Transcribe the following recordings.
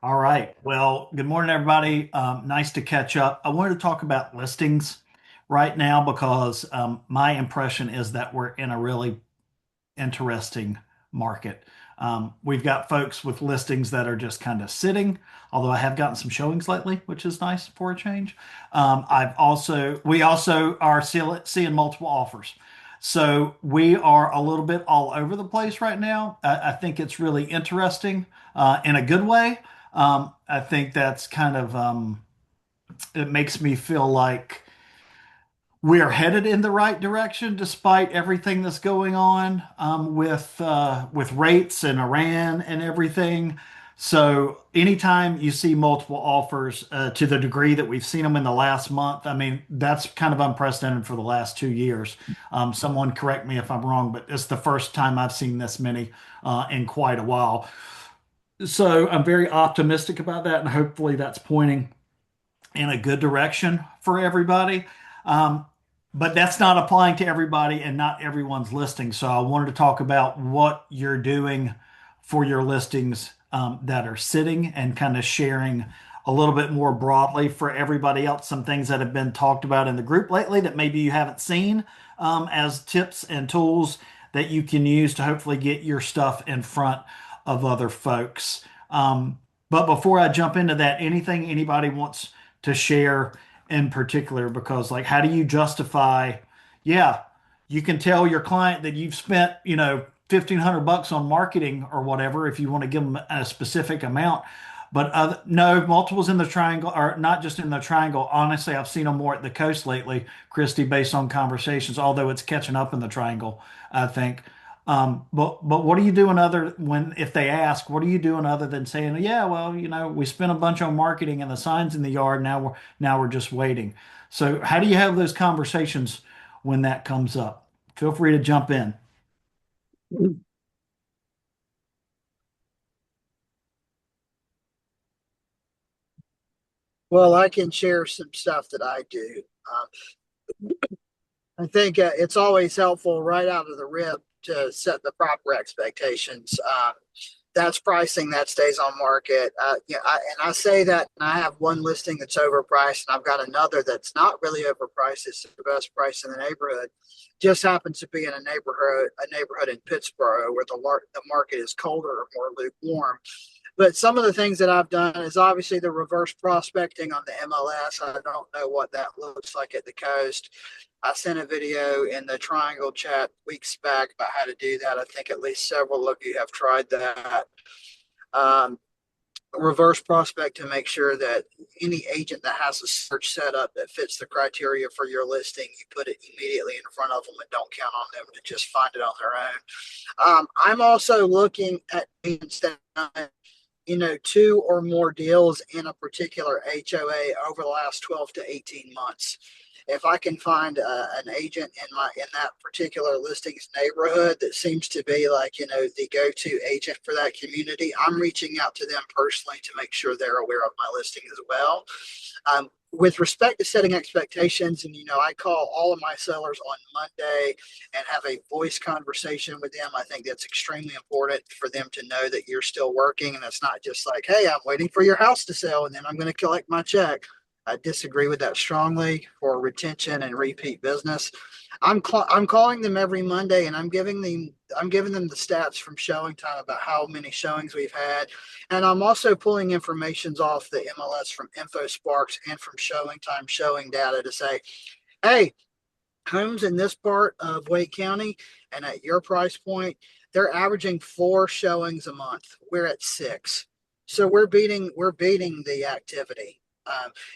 All right. Well, good morning, everybody. Nice to catch up. I wanted to talk about listings right now because my impression is that we're in a really interesting market. We've got folks with listings that are just kind of sitting, although I have gotten some showings lately, which is nice for a change. We also are seeing multiple offers. So we are a little bit all over the place right now. I think it's really interesting in a good way. I think that's it makes me feel like we are headed in the right direction despite everything that's going on with rates and Iran and everything. So anytime you see multiple offers to the degree that we've seen them in the last month, I mean that's kind of unprecedented for the last 2 years. Someone correct me if I'm wrong, but it's the first time I've seen this many in quite a while. So I'm very optimistic about that, and hopefully that's pointing in a good direction for everybody. Um, but that's not applying to everybody and not everyone's listing. So I wanted to talk about what you're doing for your listings that are sitting and kind of sharing a little bit more broadly for everybody else, some things that have been talked about in the group lately that maybe you haven't seen as tips and tools that you can use to hopefully get your stuff in front of other folks. But before I jump into that, anything anybody wants to share in particular? Because like how do you justify, yeah, you can tell your client that you've spent 1,500 bucks on marketing or whatever if you want to give them a specific amount. But no, multiples in the triangle are not just in the triangle. Honestly, I've seen them more at the coast lately, Christy, based on conversations, although it's catching up in the triangle, I think. But what are you doing other when if they ask, what are you doing other than saying, yeah, well, we spent a bunch on marketing and the signs in the yard. Now we're just waiting. So how do you have those conversations when that comes up? Feel free to jump in. Well, I can share some stuff that I do. I think it's always helpful right out of the rip to set the proper expectations. That's pricing that stays on market. And I say that and I have one listing that's overpriced, and I've got another that's not really overpriced. It's the best price in the neighborhood. Just happens to be in a neighborhood in Pittsburgh where the market is colder or more lukewarm. But some of the things that I've done is obviously the reverse prospecting on the MLS. I don't know what that looks like at the coast. I sent a video in the Triangle chat weeks back about how to do that. I think at least several of you have tried that. Um, Reverse prospect to make sure that any agent that has a search set up that fits the criteria for your listing, you put it immediately in front of them and don't count on them to just find it on their own. I'm also looking at agents that two or more deals in a particular HOA over the last 12 to 18 months. If I can find an agent in that particular listings neighborhood that seems to be like the go-to agent for that community, I'm reaching out to them personally to make sure they're aware of my listing as well. With respect to setting expectations, and I call all of my sellers on Monday and have a voice conversation with them. I think that's extremely important for them to know that you're still working, and it's not just like, hey, I'm waiting for your house to sell and then I'm going to collect my check. I disagree with that strongly for retention and repeat business. I'm calling them every Monday, and I'm giving them the stats from showing time about how many showings we've had, and I'm also pulling informations off the MLS from InfoSparks and from showing time showing data to say, hey, homes in this part of Wake County and at your price point, they're averaging 4 showings a month. We're at 6. So we're beating the activity.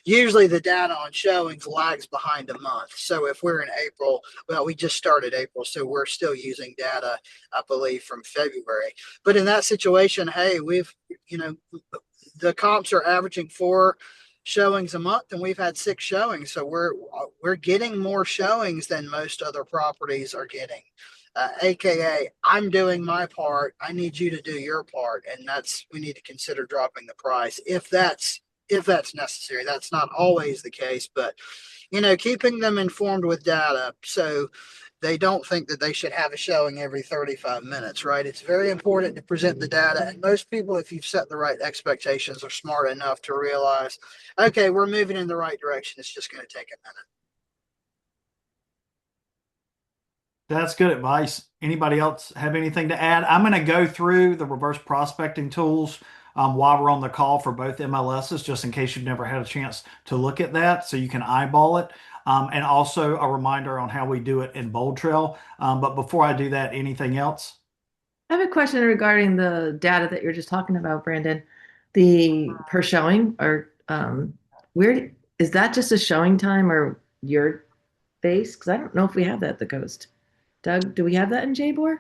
Usually the data on showings lags behind a month. So if we're in April, well, we just started April, so we're still using data, I believe, from February. But in that situation, hey, you know, the comps are averaging 4 showings a month, and we've had 6 showings. So we're getting more showings than most other properties are getting. AKA, I'm doing my part. I need you to do your part, and we need to consider dropping the price if that's necessary. That's not always the case, but keeping them informed with data. So they don't think that they should have a showing every 35 minutes, right? It's very important to present the data. And most people, if you've set the right expectations, are smart enough to realize, okay, we're moving in the right direction. It's just going to take a minute. That's good advice. Anybody else have anything to add? I'm going to go through the reverse prospecting tools while we're on the call for both MLSs, just in case you've never had a chance to look at that, so you can eyeball it. And also a reminder on how we do it in Bold Trail. But before I do that, anything else? I have a question regarding the data that you're just talking about, Brandon. The per showing or where is that just a showing time or your base? Because I don't know if we have that at the coast. Doug, do we have that in JBOR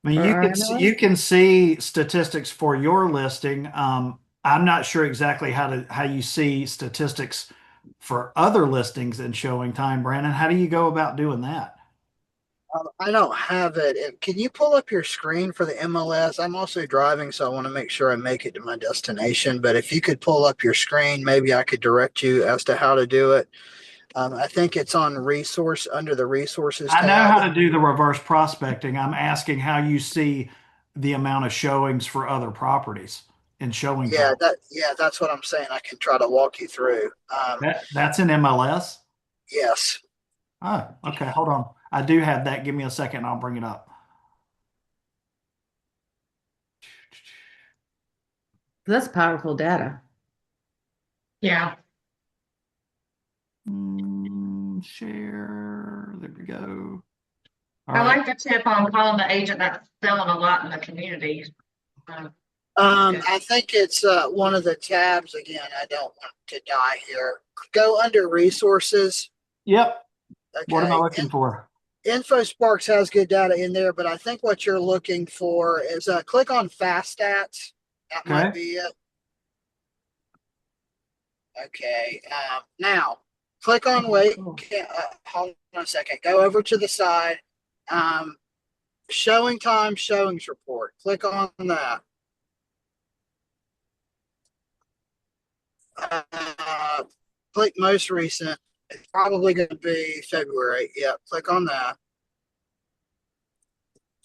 I mean, or you RMLS? can see statistics for your listing. I'm not sure exactly how you see statistics for other listings in showing time, Brandon. How do you go about doing that? I don't have it. Can you pull up your screen for the MLS? I'm also driving, so I want to make sure I make it to my destination. But if you could pull up your screen, maybe I could direct you as to how to do it. I think it's on resource under the resources I know tab. how to do the reverse prospecting. I'm asking how you see the amount of showings for other properties in showing time. That's what I'm saying. I can try to walk you through. That's in MLS. Yes. Oh, okay. Hold on. I do have that. Give me a second. I'll bring it up. That's powerful data. Yeah, Share. There we go. All I right. like the tip on calling the agent that's selling a lot in the community. Um, good. I think it's one of the tabs. Again, I don't want to die here. Go under resources. Yep. What am I Okay. looking for? InfoSparks has good data in there, but I think what you're looking for is click on Fast Stats. That might Okay. be it. Okay. Now, click on Oh, wait. cool. Hold on a second. Go over to the side. Um, showing time, showings report. Click on that. Uh, click most recent. It's probably going to be February. Yep. Click on that.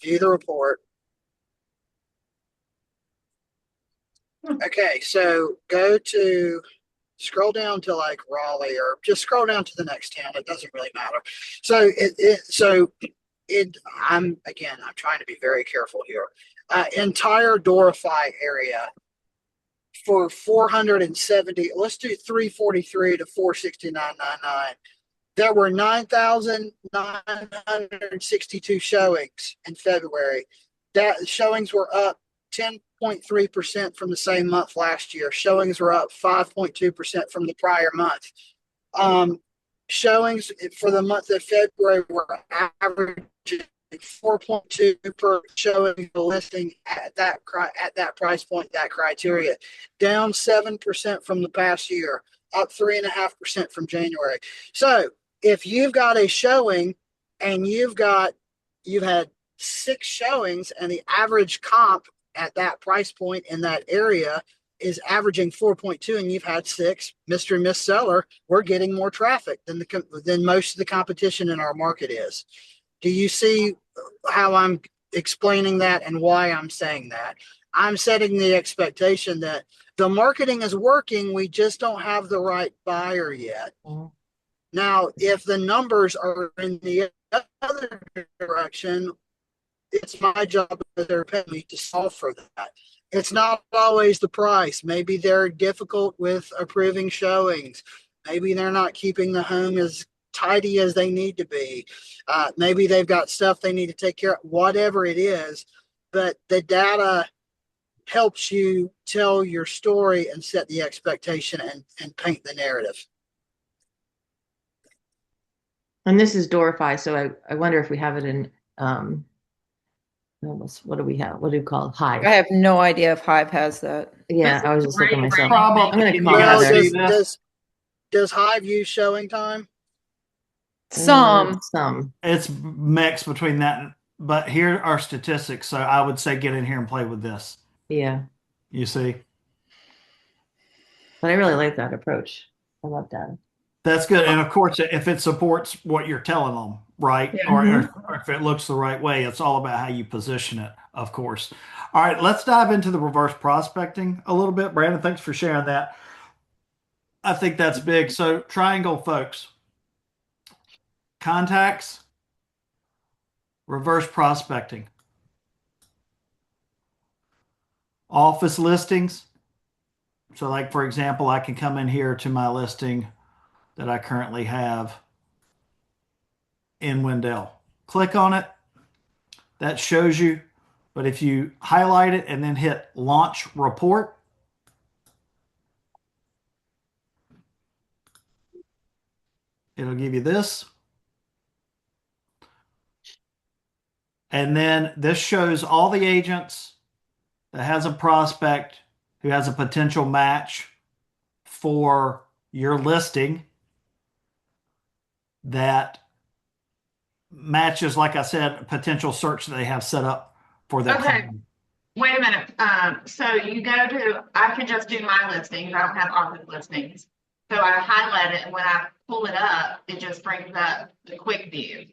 View the report. Okay. So go to scroll down to like Raleigh or just scroll down to the next town. It doesn't really matter. So I'm trying to be very careful here. Entire Dorify area for 470. Let's do 343 to 469.99. There were 9,962 showings in February. That showings were up 10.3% from the same month last year. Showings were up 5.2% from the prior month. Um, showings for the month of February were averaging 4.2 per showing listing at that price point, that criteria, down 7% from the past year, up 3.5% from January. So if you've got a showing and you've had six showings and the average comp at that price point in that area is averaging 4.2 and you've had six, Mr. and Miss Seller, we're getting more traffic than most of the competition in our market is. Do you see how I'm explaining that and why I'm saying that? I'm setting the expectation that the marketing is working, we just don't have the right buyer yet. Mhm. Now, if the numbers are in the other direction, it's my job as their penny to solve for that. It's not always the price. Maybe they're difficult with approving showings. Maybe they're not keeping the home as tidy as they need to be. Maybe they've got stuff they need to take care of, whatever it is. But the data helps you tell your story and set the expectation and paint the narrative. And this is Dorify, so I wonder if we have it in what do we have? What do you call it? I Hive? have no idea if Hive has that. Yeah, This I is was just looking great, myself. Brandon. Probably. I'm Thank gonna Can you. you call guys Well, Heather. see does this? does does Hive use showing time? Some. Some. It's mixed between that, but here are statistics. So I would say get in here and play with this. Yeah. You see? But I really like that approach. I love that. That's good. And of course, if it supports what you're telling them, right? Yeah. Or if it looks the right way, it's all about how you position it, of course. All right, let's dive into the reverse prospecting a little bit. Brandon, thanks for sharing that. I think that's big. So, triangle folks, contacts, reverse prospecting, office listings. So, like for example, I can come in here to my listing that I currently have in Wendell. Click on it. That shows you. But if you highlight it and then hit launch report, it'll give you this. And then this shows all the agents that has a prospect who has a potential match for your listing that matches, like I said, a potential search that they have set up for their Okay, client. wait a minute. So you go to, I can just do my listings. I don't have office listings. So I highlight it and when I pull it up, it just brings up the quick view.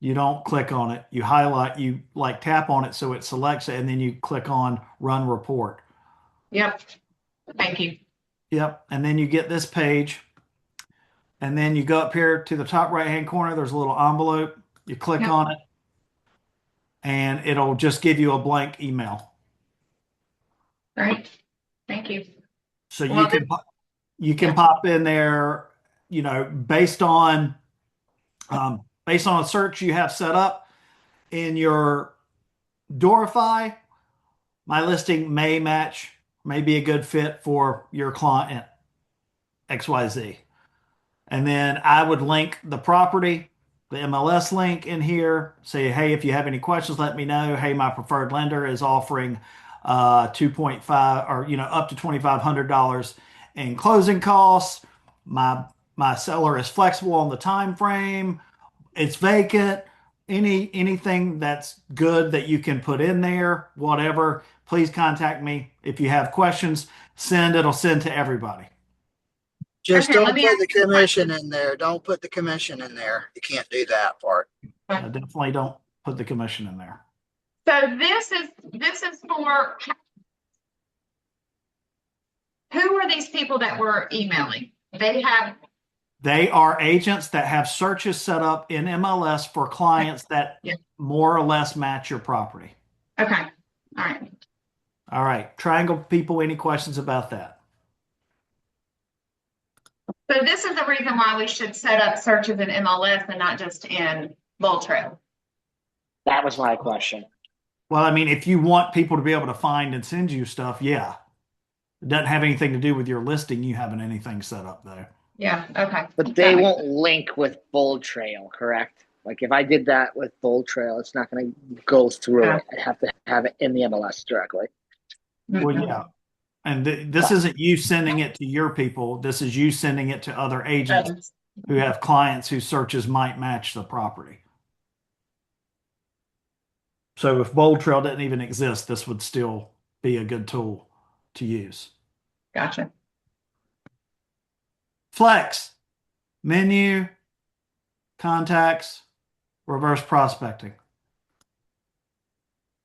You don't click on it. You highlight, you like tap on it so it selects it, and then you click on run report. Yep. Thank you. Yep. And then you get this page. And then you go up here to the top right hand corner. There's a little envelope. You click Yep. on it, and it'll just give you a blank email. Great. Thank you. So Well, you can yeah. pop in there, based on a search you have set up in your Dorify. My listing may be a good fit for your client XYZ. And then I would link the property, the MLS link in here. Say, hey, if you have any questions, let me know. Hey, my preferred lender is offering 2.5 or up to $2,500 in closing costs. My seller is flexible on the time frame. It's vacant. Anything that's good that you can put in there, whatever, please contact me. If you have questions, it'll send to everybody. Just Okay, let don't me put ask the you a commission question. in there. Don't put the commission in there. You can't do that part. Definitely don't put the commission in there. So this is for who are these people that we're emailing? They are agents that have searches set up in MLS for clients that Yeah. more or less match your property. Okay. All right. All right. Triangle people, any questions about that? So this is the reason why we should set up searches in MLS and not just in Bold Trail. That was my question. Well, I mean, if you want people to be able to find and send you stuff, yeah. It doesn't have anything to do with your listing. You haven't anything set up though. Yeah. Okay. But they won't link with Bold Trail, correct? Like if I did that with Bold Trail, it's not going to go through Yeah. it. I'd have to have it in the MLS directly. Well, yeah. And this isn't you sending it to your people. This is you sending it to other agents who have clients whose searches might match the property. So if Bold Trail didn't even exist, this would still be a good tool to use. Gotcha. Flex, menu, contacts, reverse prospecting.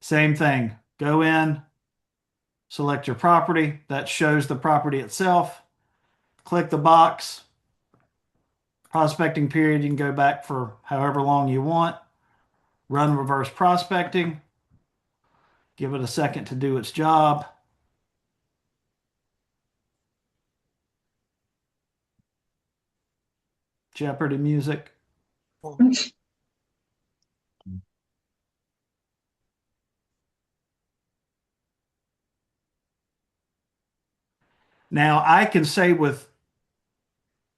Same thing. Go in, select your property. That shows the property itself. Click the box. Prospecting period, you can go back for however long you want. Run reverse prospecting. Give it a second to do its job. Jeopardy music. Now, I can say with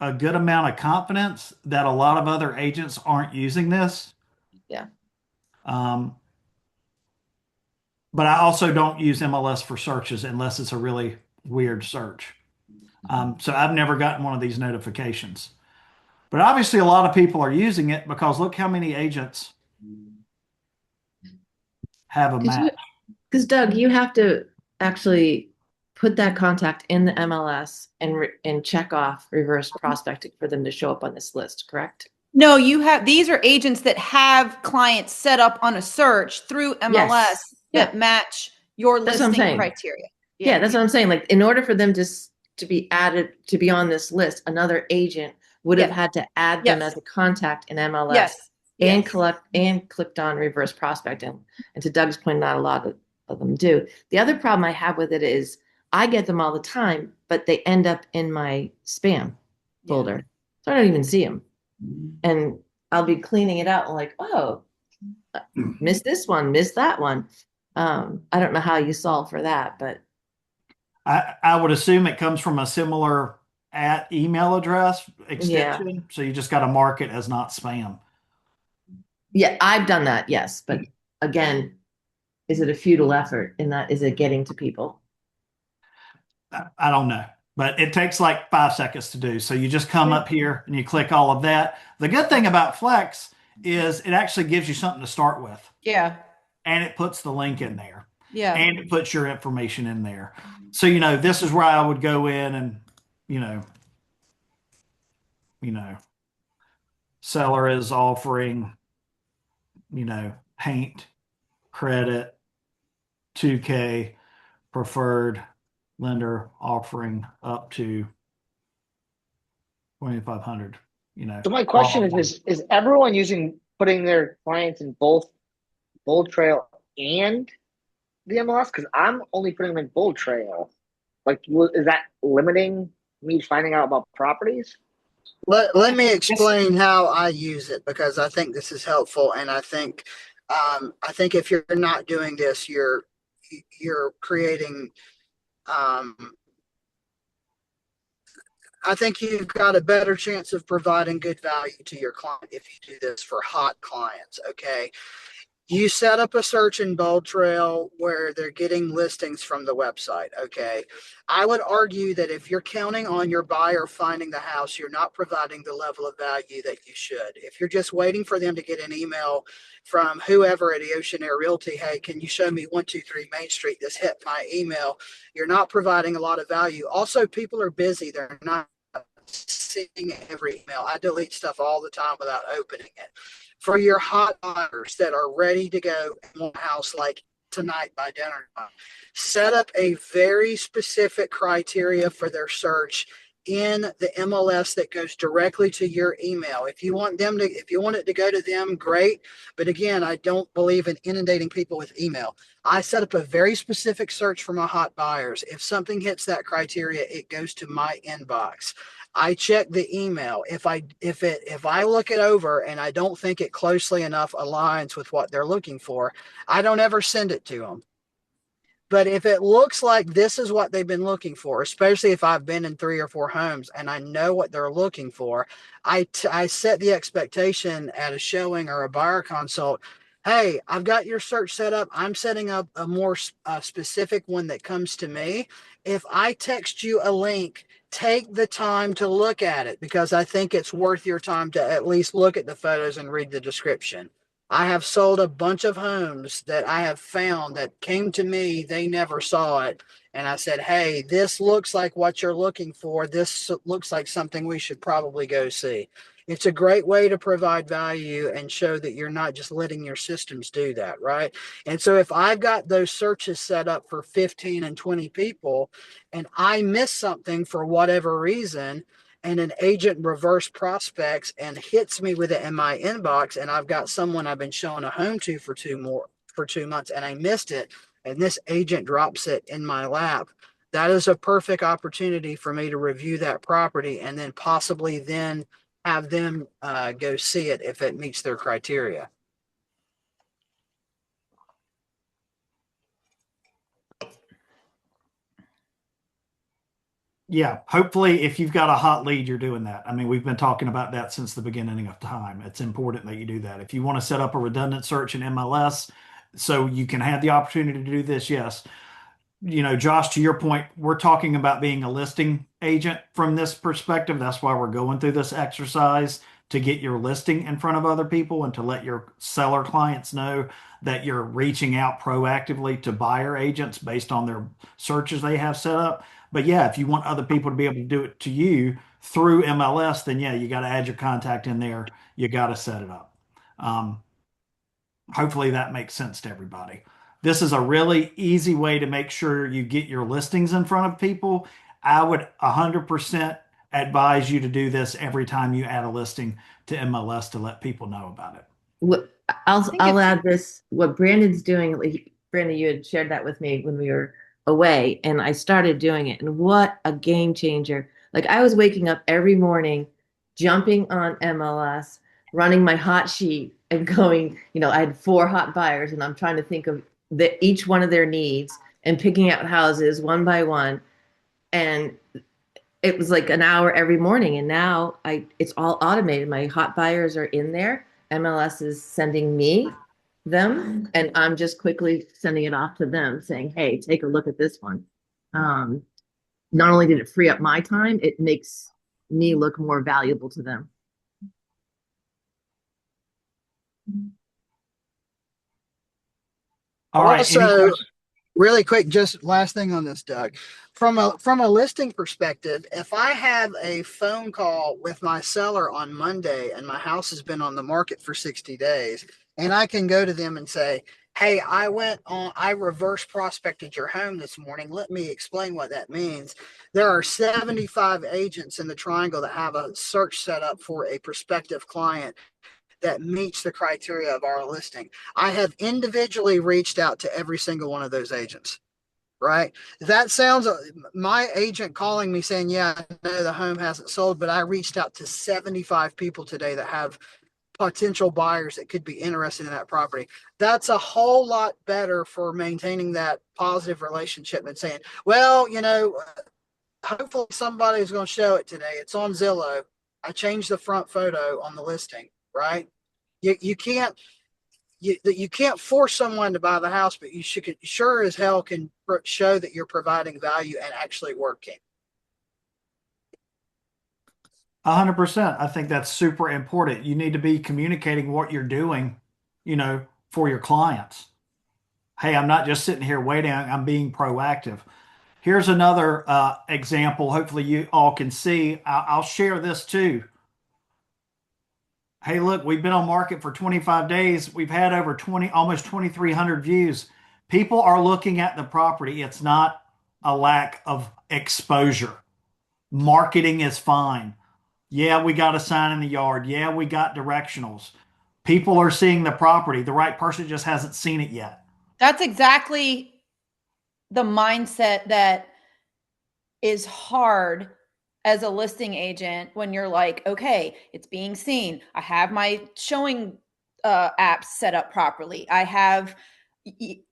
a good amount of confidence that a lot of other agents aren't using this. Yeah. Um, but I also don't use MLS for searches unless it's a really weird search. So I've never gotten one of these notifications. But obviously, a lot of people are using it because look how many agents have a match. Because Doug, you have to actually put that contact in the MLS and check off reverse prospecting for them to show up on this list, correct? No, these are agents that have clients set up on a search through MLS Yes. that Yeah. match your That's what I'm listing saying. criteria. Yeah, that's what I'm saying. Like, in order for them to be added to be on this list, another agent would have Yes. had to add them Yes. as a contact in MLS Yes. and Yes. clicked on reverse prospecting. And to Doug's point, not a lot of them do. The other problem I have with it is I get them all the time, but they end up in my spam folder. So I don't even see them. And I'll be cleaning it out and like, oh, missed this one, missed that one. I don't know how you solve for that, but I would assume it comes from a similar at email address yeah. extension. So you just got to mark it as not spam. Yeah, I've done that, yes. But again, is it a futile effort in that is it getting to people? I don't know, but it takes like 5 seconds to do. So you just come up here and you click all of that. The good thing about Flex is it actually gives you something to start with, Yeah. and it puts the link in there, Yeah. and it puts your information in there. So, this is where I would go in and, you know, you know, seller is offering, paint, credit, 2K, preferred lender offering up to 2,500, So my blah, question blah, is, blah. is everyone putting their clients in both Bold Trail and the MLS? Because I'm only putting them in Bold Trail. Like, is that limiting me finding out about properties? Let me explain how I use it because I think this is helpful, and I think if you're not doing this, you're creating. Um, I think you've got a better chance of providing good value to your client if you do this for hot clients. Okay, you set up a search in Bold Trail where they're getting listings from the website. Okay. I would argue that if you're counting on your buyer finding the house, you're not providing the level of value that you should. If you're just waiting for them to get an email from whoever at the Oceanaire Realty, hey, can you show me 123 Main Street? This hit my email. You're not providing a lot of value. Also, people are busy. They're not seeing every email. I delete stuff all the time without opening it. For your hot buyers that are ready to go in one house like tonight by dinner time, set up a very specific criteria for their search in the MLS that goes directly to your email. If you want it to go to them, great. But again, I don't believe in inundating people with email. I set up a very specific search for my hot buyers. If something hits that criteria, it goes to my inbox. I check the email. If I look it over and I don't think it closely enough aligns with what they're looking for, I don't ever send it to them. But if it looks like this is what they've been looking for, especially if I've been in 3 or 4 homes and I know what they're looking for, I set the expectation at a showing or a buyer consult. Hey, I've got your search set up. I'm setting up a more specific one that comes to me. If I text you a link, take the time to look at it because I think it's worth your time to at least look at the photos and read the description. I have sold a bunch of homes that I have found that came to me, they never saw it. And I said, hey, this looks like what you're looking for. This looks like something we should probably go see. It's a great way to provide value and show that you're not just letting your systems do that, right? And so if I've got those searches set up for 15 and 20 people and I miss something for whatever reason, and an agent reverse prospects and hits me with it in my inbox, and I've got someone I've been showing a home to for 2 months and I missed it, and this agent drops it in my lap, that is a perfect opportunity for me to review that property and then possibly then have them go see it if it meets their criteria. Yeah, hopefully, if you've got a hot lead, you're doing that. I mean, we've been talking about that since the beginning of time. It's important that you do that. If you want to set up a redundant search in MLS so you can have the opportunity to do this, yes. Josh, to your point, we're talking about being a listing agent from this perspective. That's why we're going through this exercise to get your listing in front of other people and to let your seller clients know that you're reaching out proactively to buyer agents based on their searches they have set up. But yeah, if you want other people to be able to do it to you through MLS, then yeah, you got to add your contact in there. You got to set it up. Um, Hopefully that makes sense to everybody. This is a really easy way to make sure you get your listings in front of people. I would 100% advise you to do this every time you add a listing to MLS to let people know about it. What I I'll think I'll it's add this. What Brandon's doing, like, Brandon, you had shared that with me when we were away, and I started doing it, and what a game changer! Like I was waking up every morning, jumping on MLS, running my hot sheet, and going. I had 4 hot buyers, and I'm trying to think of each one of their needs and picking out houses one by one, and it was like an hour every morning, and now it's all automated. My hot buyers are in there. MLS is sending me them, and I'm just quickly sending it off to them saying, hey, take a look at this one. um, Not only did it free up my time, it makes me look more valuable to them. All right. Any Also, questions? really quick, just last thing on this, Doug. From a listing perspective, if I have a phone call with my seller on Monday and my house has been on the market for 60 days, and I can go to them and say, hey, I reverse prospected your home this morning. Let me explain what that means. There are 75 agents in the triangle that have a search set up for a prospective client that meets the criteria of our listing. I have individually reached out to every single one of those agents. Right. That sounds, my agent calling me saying, yeah, no, the home hasn't sold, but I reached out to 75 people today that have potential buyers that could be interested in that property. That's a whole lot better for maintaining that positive relationship than saying, well, hopefully somebody's going to show it today. It's on Zillow. I changed the front photo on the listing, right? You can't you can't force someone to buy the house, but you should sure as hell can show that you're providing value and actually working. 100%. I think that's super important. You need to be communicating what you're doing, for your clients. Hey, I'm not just sitting here waiting. I'm being proactive. Here's another example. Hopefully, you all can see. I'll share this too. Hey, look, we've been on market for 25 days. We've had over almost 2,300 views. People are looking at the property. It's not a lack of exposure. Marketing is fine. Yeah, we got a sign in the yard. Yeah, we got directionals. People are seeing the property. The right person just hasn't seen it yet. That's exactly the mindset that is hard as a listing agent when you're like, okay, it's being seen. I have my showing apps set up properly. I have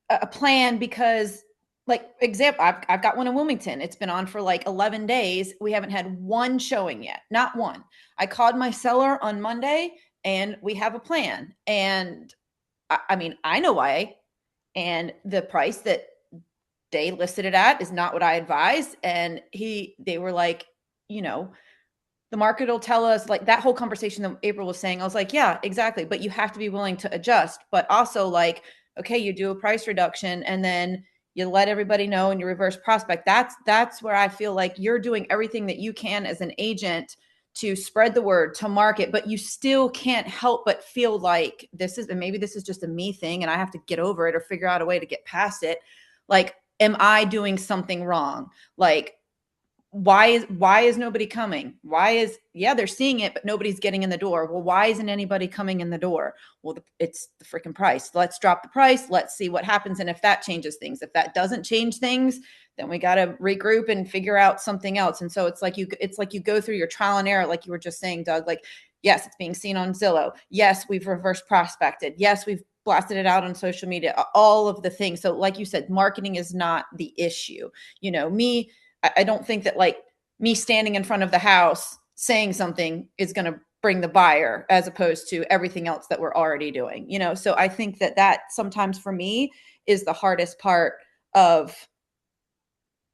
a plan because, like, example, I've got one in Wilmington. It's been on for like 11 days. We haven't had one showing yet, not one. I called my seller on Monday and we have a plan. And I mean, I know why. And the price that they listed it at is not what I advised. And they were like, the market will tell us, like, that whole conversation that April was saying. I was like, yeah, exactly. But you have to be willing to adjust. But also, like, okay, you do a price reduction and then you let everybody know and you reverse prospect. That's where I feel like you're doing everything that you can as an agent to spread the word, to market, but you still can't help but feel like and maybe this is just a me thing and I have to get over it or figure out a way to get past it. Like, am I doing something wrong? Like, why is nobody coming? They're seeing it, but nobody's getting in the door. Well, why isn't anybody coming in the door? Well, it's the freaking price. Let's drop the price. Let's see what happens. And if that changes things, if that doesn't change things, then we got to regroup and figure out something else. And so it's like you go through your trial and error, like you were just saying, Doug. Like, yes, it's being seen on Zillow. Yes, we've reverse prospected. Yes, we've blasted it out on social media, all of the things. So like you said, marketing is not the issue. I don't think that, like, me standing in front of the house saying something is going to bring the buyer, as opposed to everything else that we're already doing. So I think that sometimes for me is the hardest part of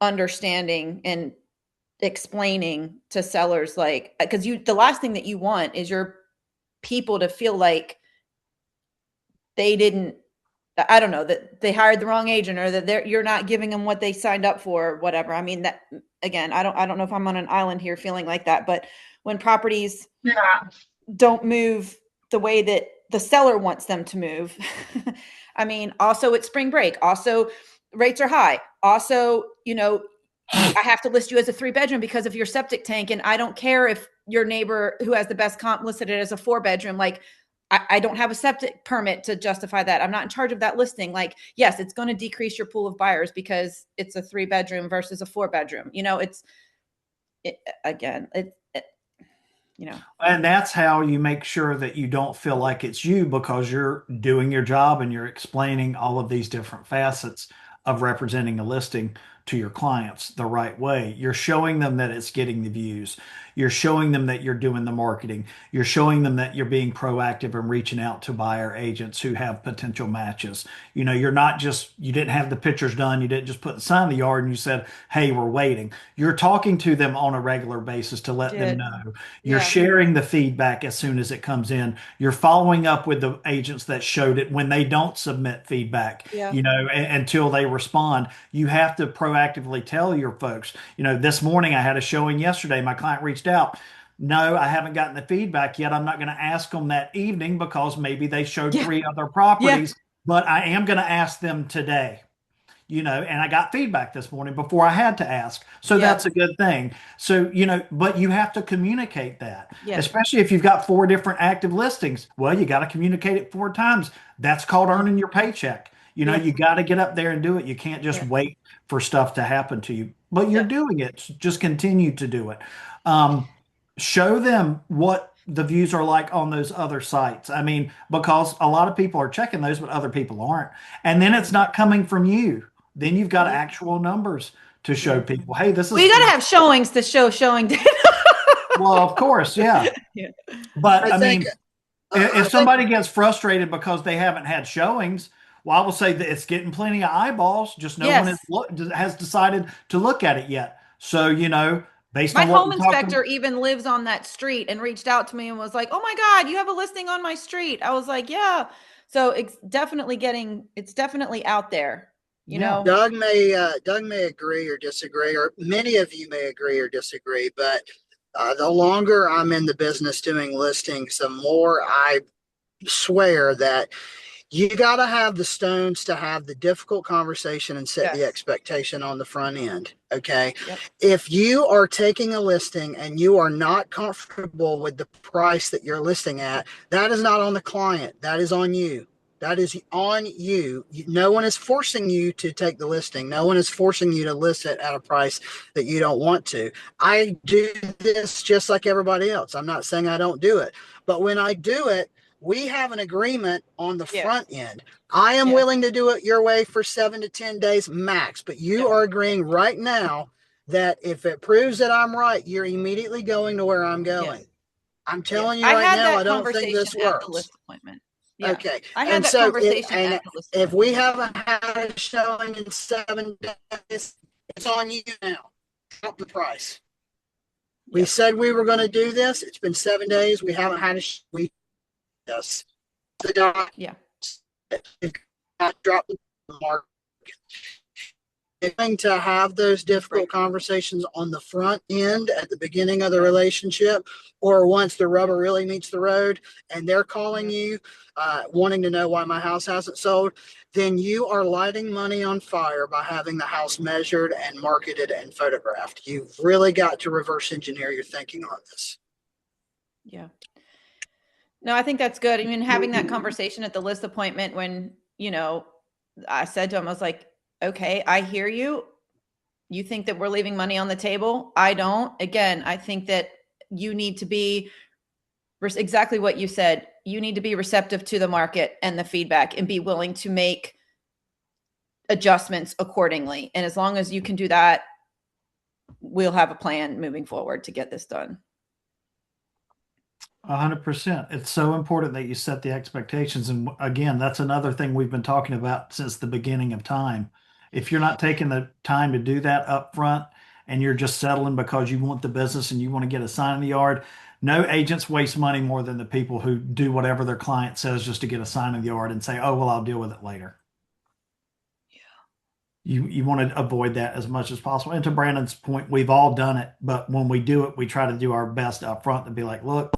understanding and explaining to sellers, like, because the last thing that you want is your people to feel like they didn't, I don't know, that they hired the wrong agent or that you're not giving them what they signed up for or whatever. I mean, that again, I don't know if I'm on an island here feeling like that, but when properties Yeah. don't move the way that the seller wants them to move. I mean, also it's spring break. Also, rates are high. Also, I have to list you as a 3-bedroom because of your septic tank. And I don't care if your neighbor who has the best comp listed it as a 4-bedroom. Like, I don't have a septic permit to justify that. I'm not in charge of that listing. Like, yes, it's going to decrease your pool of buyers because it's a 3-bedroom versus a 4-bedroom. Again, And that's how you make sure that you don't feel like it's you because you're doing your job and you're explaining all of these different facets of representing a listing to your clients the right way. You're showing them that it's getting the views. You're showing them that you're doing the marketing. You're showing them that you're being proactive and reaching out to buyer agents who have potential matches. You're not just, you didn't have the pictures done. You didn't just put the sign in the yard and you said, hey, we're waiting. You're talking to them on a regular basis to let them did. know. You're Yeah. sharing the feedback as soon as it comes in. You're following up with the agents that showed it when they don't submit feedback, Yeah. until they respond. You have to proactively tell your folks, this morning I had a showing yesterday. My client reached out. No, I haven't gotten the feedback yet. I'm not going to ask them that evening because maybe they showed Yeah. 3 other Yeah. properties, but I am going to ask them today. And I got feedback this morning before I had to ask. So Yeah. that's a good thing. So, but you have to communicate that, Yes. especially if you've got 4 different active listings. Well, you got to communicate it 4 times. That's called earning your paycheck. Yeah. You got to get up there and do it. You can't just Yeah. wait for stuff to happen to you, but you're Yeah. doing it. Just continue to do it. Um, Show them what the views are like on those other sites. I mean, because a lot of people are checking those, but other people aren't. And then it's not coming from you. Then you've got Yeah. actual numbers to show Yeah. people, hey, this Well, you is, got to have showings to show showing data. well, of course, yeah. Yeah. But I I think, mean, I if think, somebody gets frustrated because they haven't had showings, well, I will say that it's getting plenty of eyeballs, just no one Yes. has decided to look at it yet. So, based My on what home we talked about, inspector even lives on that street and reached out to me and was like, "Oh my God, you have a listing on my street." I was like, "Yeah." So it's definitely out there, you yeah. know? Doug may agree or disagree, or many of you may agree or disagree, but the longer I'm in the business doing listings, the more I swear that you got to have the stones to have the difficult conversation and set the Yes. expectation on the front end. Okay. Yep. If you are taking a listing and you are not comfortable with the price that you're listing at, that is not on the client. That is on you. That is on you. No one is forcing you to take the listing. No one is forcing you to list it at a price that you don't want to. I do this just like everybody else. I'm not saying I don't do it, but when I do it, we have an agreement on the Yes. front end. I am Yes. willing to do it your way for 7 to 10 days max, but you Yep. are agreeing right now that if it proves that I'm right, you're immediately going to where I'm Yes. going. I'm Yes. telling you I right had now, I that don't think conversation this at the works. list appointment. Yeah. Okay. I had And that so conversation at the list if we appointment. haven't had a showing in 7 days, it's on you now. Drop the price. We Yep. said we were going to do this. It's been 7 days. We haven't had a we yes. The dot Yeah. drop the mark. Going to have those difficult Right. conversations on the front end at the beginning of the relationship, or once the rubber really meets the road and they're calling you wanting to know why my house hasn't sold, then you are lighting money on fire by having the house measured and marketed and photographed. You've really got to reverse engineer your thinking on this. Yeah. No, I think that's good. I mean, having that conversation at the list appointment when, I said to him, I was like, okay, I hear you. You think that we're leaving money on the table? I don't. Again, I think that you need to be exactly what you said. You need to be receptive to the market and the feedback and be willing to make adjustments accordingly. And as long as you can do that, we'll have a plan moving forward to get this done. 100%. It's so important that you set the expectations. And again, that's another thing we've been talking about since the beginning of time. If you're not taking the time to do that up front and you're just settling because you want the business and you want to get a sign in the yard, No agents waste money more than the people who do whatever their client says just to get a sign in the yard and say, "Oh, well, I'll deal with it later." You want to avoid that as much as possible. And to Brandon's point, we've all done it, but when we do it, we try to do our best up front to be like, "Look,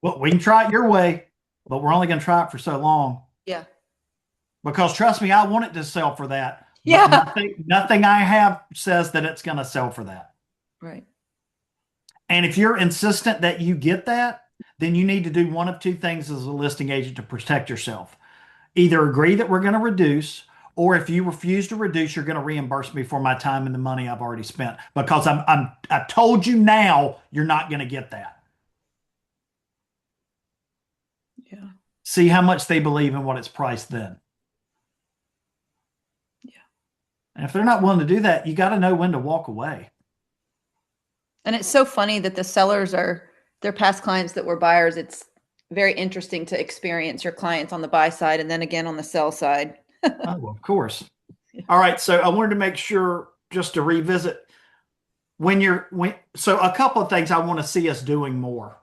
well, we can try it your way, but we're only going to try it for so long." Yeah. Because trust me, I want it to sell for that, but Yeah. nothing I have says that it's going to sell for that. Right. And if you're insistent that you get that, then you need to do one of two things as a listing agent to protect yourself. Either agree that we're going to reduce, or if you refuse to reduce, you're going to reimburse me for my time and the money I've already spent because I've told you now you're not going to get that. Yeah. See how much they believe in what it's priced then. Yeah. And if they're not willing to do that, you got to know when to walk away. And it's so funny that the sellers are their past clients that were buyers. It's very interesting to experience your clients on the buy side and then again on the sell side. Oh, well, of course. All right. So I wanted to make sure just to revisit so a couple of things I want to see us doing more.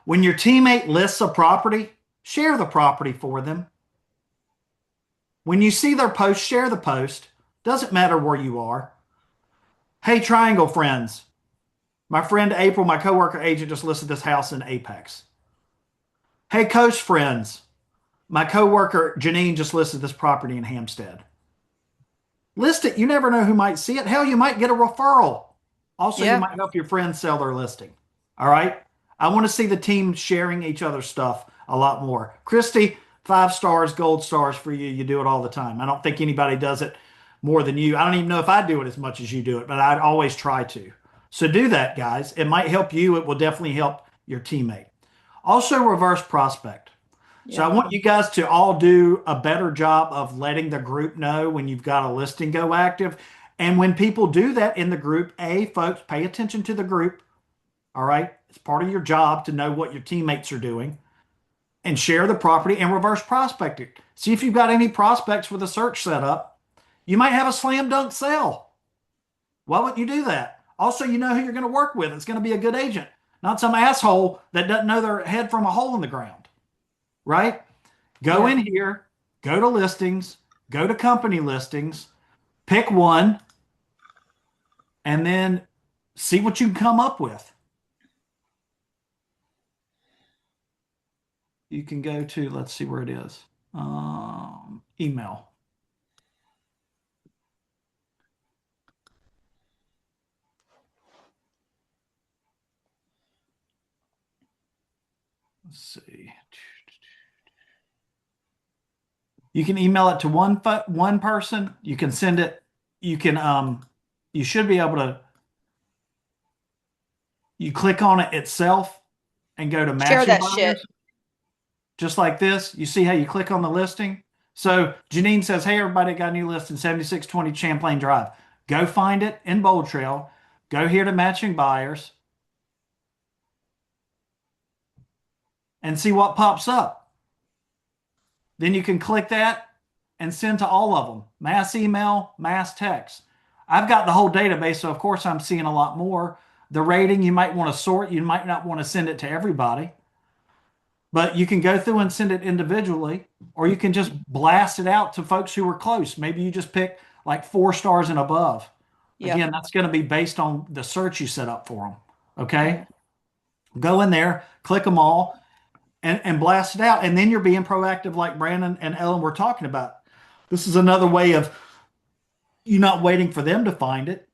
When your teammate lists a property, share the property for them. When you see their post, share the post. Doesn't matter where you are. Hey, Triangle friends. My friend April, my coworker agent, just listed this house in Apex. Hey, Coast friends. My coworker Janine just listed this property in Hampstead. List it. You never know who might see it. Hell, you might get a referral. Also, you Yeah. might help your friends sell their listing. All right. I want to see the team sharing each other's stuff a lot more. Christy, 5 stars, gold stars for you. You do it all the time. I don't think anybody does it more than you. I don't even know if I do it as much as you do it, but I'd always try to. So do that, guys. It might help you. It will definitely help your teammate. Also, reverse prospect. So I Yeah. want you guys to all do a better job of letting the group know when you've got a listing go active. And when people do that in the group, folks, pay attention to the group. All right. It's part of your job to know what your teammates are doing and share the property and reverse prospect it. See if you've got any prospects with a search set up. You might have a slam dunk sale. Why wouldn't you do that? Also, you know who you're going to work with. It's going to be a good agent, not some asshole that doesn't know their head from a hole in the ground. Right? Go Yeah. in here, go to listings, go to company listings, pick one, and then see what you can come up with. You can go to, let's see where it is. Email. Let's see. You can email it to one person. You can send it. You can you should be able to you click on it itself and go to Share matching that shit. buyers. Just like this. You see how you click on the listing? So Janine says, "Hey, everybody, got a new listing, 7620 Champlain Drive." Go find it in Bold Trail. Go here to matching buyers and see what pops up. Then you can click that and send to all of them. Mass email, mass text. I've got the whole database, so of course I'm seeing a lot more. The rating, you might want to sort. You might not want to send it to everybody. But you can go through and send it individually, or you can just blast it out to folks who are close. Maybe you just pick like 4 stars and above. Yeah. Again, that's going to be based on the search you set up for them. Okay. Yeah. Go in there, click them all, and blast it out. And then you're being proactive, like Brandon and Ellen were talking about. This is another way of you not waiting for them to find it.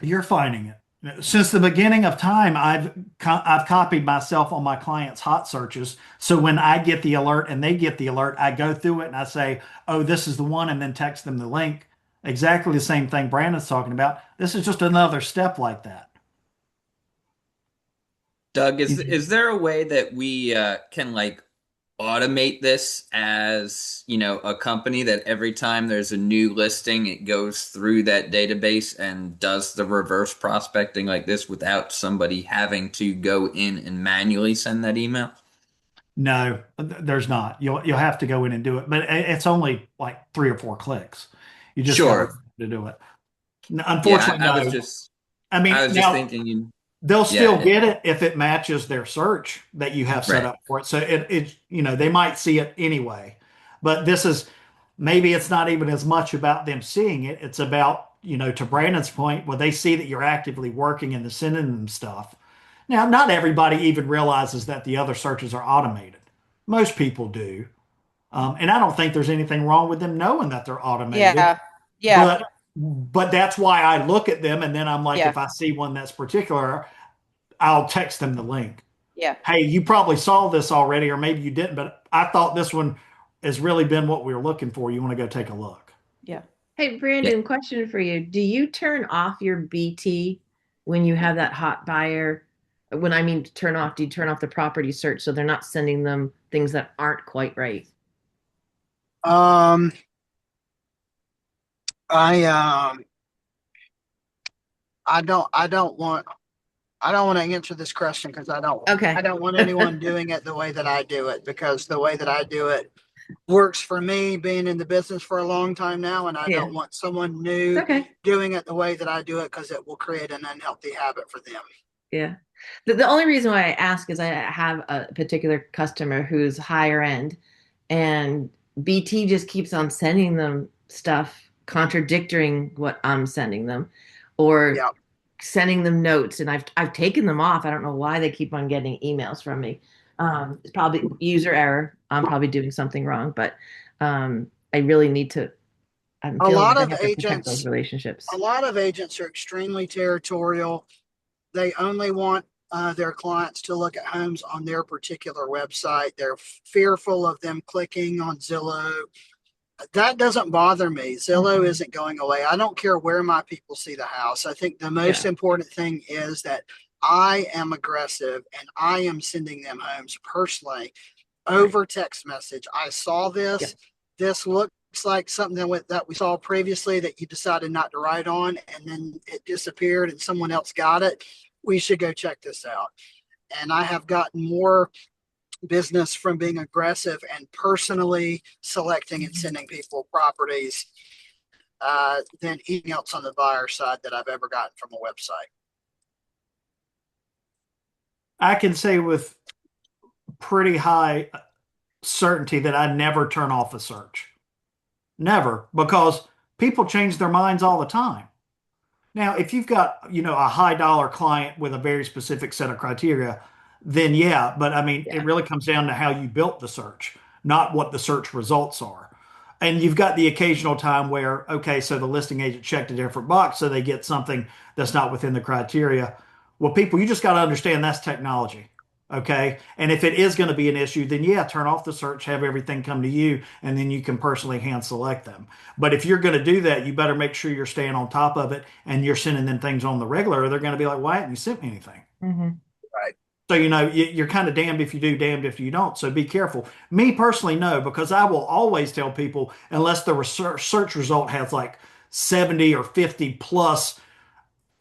You're finding it. Since the beginning of time, I've copied myself on my clients' hot searches. So when I get the alert and they get the alert, I go through it and I say, "Oh, this is the one," and then text them the link. Exactly the same thing Brandon's talking about. This is just another step like that. Doug, is there a way that we can like automate this as, a company that every time there's a new listing, it goes through that database and does the reverse prospecting like this without somebody having to go in and manually send that email? No, there's not. You'll have to go in and do it, but it's only like 3 or 4 clicks. You just got Sure. to do it. Yeah, Unfortunately, I was no. just I I mean, was just now thinking. they'll still Yeah, get it if it matches their search that you have set right. up for it. So they might see it anyway. But this is maybe it's not even as much about them seeing it. It's about, to Brandon's point, where they see that you're actively working and sending them stuff. Now, not everybody even realizes that the other searches are automated. Most people do. And I don't think there's anything wrong with them knowing that they're automated. Yeah. Yeah. But that's why I look at them and then I'm like, Yeah. if I see one that's particular, I'll text them the link. Yeah. Hey, you probably saw this already, or maybe you didn't, but I thought this one has really been what we were looking for. You want to go take a look? Yeah. Hey, Yeah. Brandon, question for you. Do you turn off your BT when you have that hot buyer? When I mean turn off, do you turn off the property search so they're not sending them things that aren't quite right? Um, I I don't want to answer this question because Okay. I don't want anyone doing it the way that I do it, because the way that I do it works for me, being in the business for a long time now, and I Yeah. don't want someone It's new okay. doing it the way that I do it, because it will create an unhealthy habit for them. Yeah. The only reason why I ask is I have a particular customer who's higher end, and BT just keeps on sending them stuff contradicting what I'm sending them, or Yeah. sending them notes, and I've taken them off. I don't know why they keep on getting emails from me. It's probably user error. I'm probably doing something wrong, but I really need to. I'm A feeling lot like I of have to protect those agents, a relationships. lot of agents are extremely territorial. They only want their clients to look at homes on their particular website. They're fearful of them clicking on Zillow. That doesn't bother me. Zillow Mhm. isn't going away. I don't care where my people see the house. I think the most Yeah. important thing is that I am aggressive and I am sending them homes personally Right. over text message. I saw Yeah. this. This looks like something that we saw previously that you decided not to write on, and then it disappeared and someone else got it. We should go check this out. And I have gotten more business from being aggressive and personally selecting and sending people properties than anything else on the buyer side that I've ever gotten from a website. I can say with pretty high certainty that I never turn off a search. Never, because people change their minds all the time. Now, if you've got, a high dollar client with a very specific set of criteria, then yeah, but I mean, it Yeah. really comes down to how you built the search, not what the search results are. And you've got the occasional time where, okay, so the listing agent checked a different box, so they get something that's not within the criteria. Well, people, you just got to understand that's technology. Okay. And if it is going to be an issue, then yeah, turn off the search, have everything come to you, and then you can personally hand select them. But if you're going to do that, you better make sure you're staying on top of it and you're sending them things on the regular, or they're going to be like, why haven't you sent me anything? Hmm. Right. So, you're kind of damned if you do, damned if you don't. So be careful. Me personally, no, because I will always tell people, unless the search result has like 70 or 50 plus,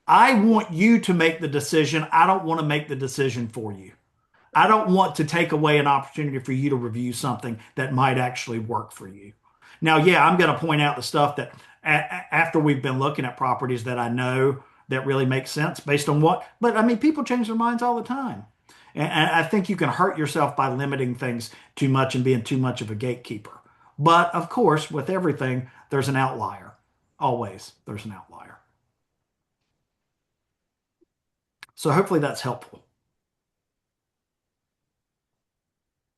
I want you to make the decision. I don't want to make the decision for you. I don't want to take away an opportunity for you to review something that might actually work for you. Now, yeah, I'm going to point out the stuff that after we've been looking at properties that I know that really makes sense based on what, but I mean, people change their minds all the time. And I think you can hurt yourself by limiting things too much and being too much of a gatekeeper. But of course, with everything, there's an outlier. Always, there's an outlier. So hopefully that's helpful.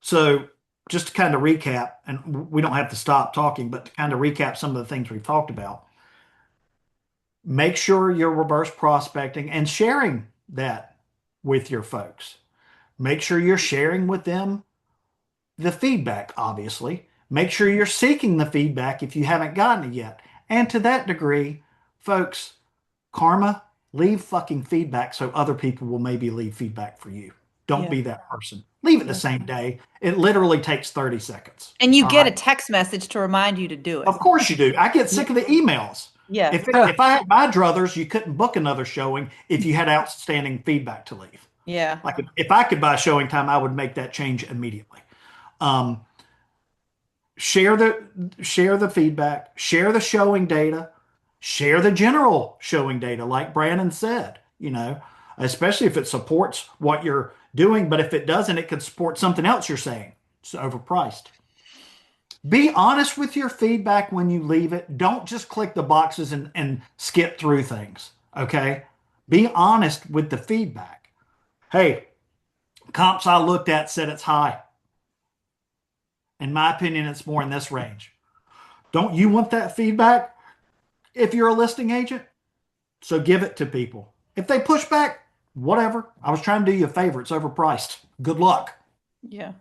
So just to kind of recap, and we don't have to stop talking, but to kind of recap some of the things we've talked about, make sure you're reverse prospecting and sharing that with your folks. Make sure you're sharing with them the feedback, obviously. Make sure you're seeking the feedback if you haven't gotten it yet. And to that degree, folks, karma, leave fucking feedback so other people will maybe leave feedback for you. Don't Yeah. be that person. Leave it the Yeah. same day. It literally takes 30 seconds. And you All get right. a text message to remind you to do it. Of course you do. I get sick of the emails. Yeah. If I had my druthers, you couldn't book another showing if you had outstanding feedback to leave. Yeah. Like if I could buy showing time, I would make that change immediately. Um, share the feedback, share the showing data, share the general showing data, like Brandon said. especially if it supports what you're doing. But if it doesn't, it could support something else you're saying. It's overpriced. Be honest with your feedback when you leave it. Don't just click the boxes and skip through things. Okay. Be honest with the feedback. Hey, comps I looked at said it's high. In my opinion, it's more in this range. Don't you want that feedback if you're a listing agent? So give it to people. If they push back, whatever. I was trying to do you a favor. It's overpriced. Good luck. Yeah.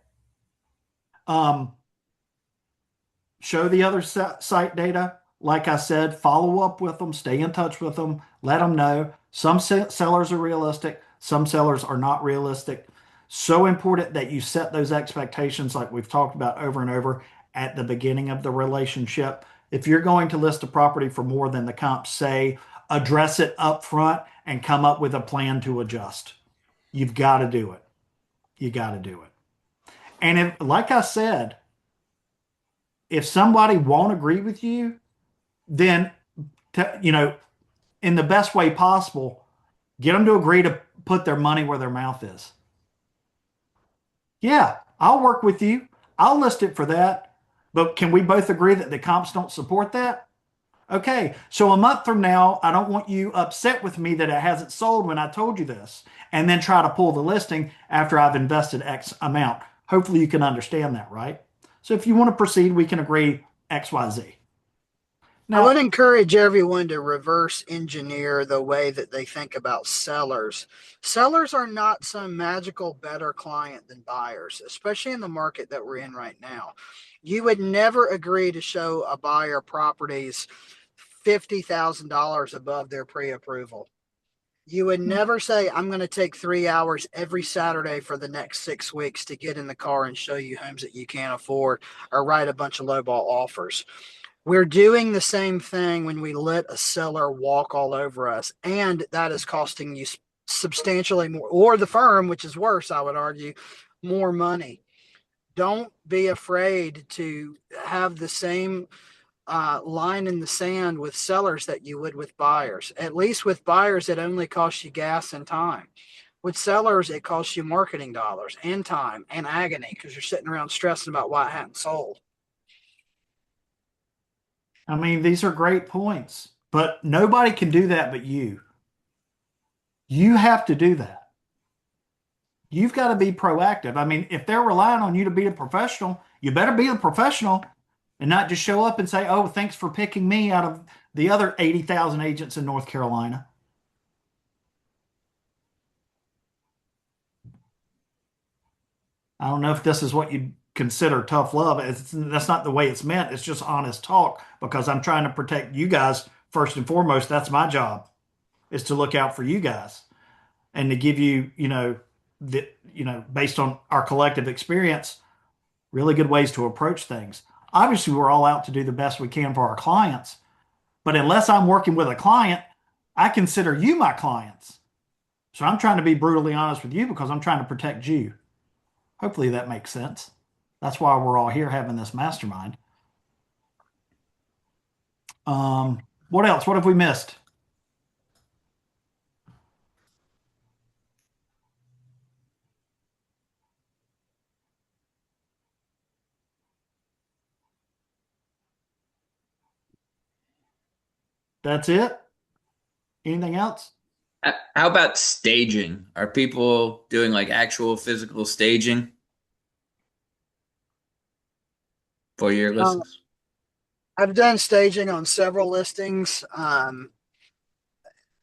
Um, show the other site data. Like I said, follow up with them, stay in touch with them, let them know. Some sellers are realistic, some sellers are not realistic. So important that you set those expectations, like we've talked about over and over, at the beginning of the relationship. If you're going to list a property for more than the comps say, address it up front and come up with a plan to adjust. You've got to do it. You got to do it. And if, like I said, if somebody won't agree with you, then in the best way possible, get them to agree to put their money where their mouth is. Yeah, I'll work with you. I'll list it for that. But can we both agree that the comps don't support that? Okay, so a month from now, I don't want you upset with me that it hasn't sold when I told you this, and then try to pull the listing after I've invested X amount. Hopefully you can understand that, right? So if you want to proceed, we can agree X, Y, Z. I would Now, encourage everyone to reverse engineer the way that they think about sellers. Sellers are not some magical better client than buyers, especially in the market that we're in right now. You would never agree to show a buyer properties $50,000 above their pre-approval. You would never say, I'm going to take 3 hours every Saturday for the next 6 weeks to get in the car and show you homes that you can't afford or write a bunch of lowball offers. We're doing the same thing when we let a seller walk all over us, and that is costing you substantially more, or the firm, which is worse, I would argue, more money. Don't be afraid to have the same line in the sand with sellers that you would with buyers. At least with buyers, it only costs you gas and time. With sellers, it costs you marketing dollars and time and agony because you're sitting around stressing about why it hadn't sold. I mean, these are great points, but nobody can do that but you. You have to do that. You've got to be proactive. I mean, if they're relying on you to be a professional, you better be a professional and not just show up and say, oh, thanks for picking me out of the other 80,000 agents in North Carolina. I don't know if this is what you consider tough love. That's not the way it's meant. It's just honest talk because I'm trying to protect you guys first and foremost. That's my job, is to look out for you guys and to give you, based on our collective experience, really good ways to approach things. Obviously, we're all out to do the best we can for our clients, but unless I'm working with a client, I consider you my clients. So I'm trying to be brutally honest with you because I'm trying to protect you. Hopefully that makes sense. That's why we're all here having this mastermind. What else? What have we missed? That's it? Anything else? How about staging? Are people doing like actual physical staging for your Uh, listings? I've done staging on several listings.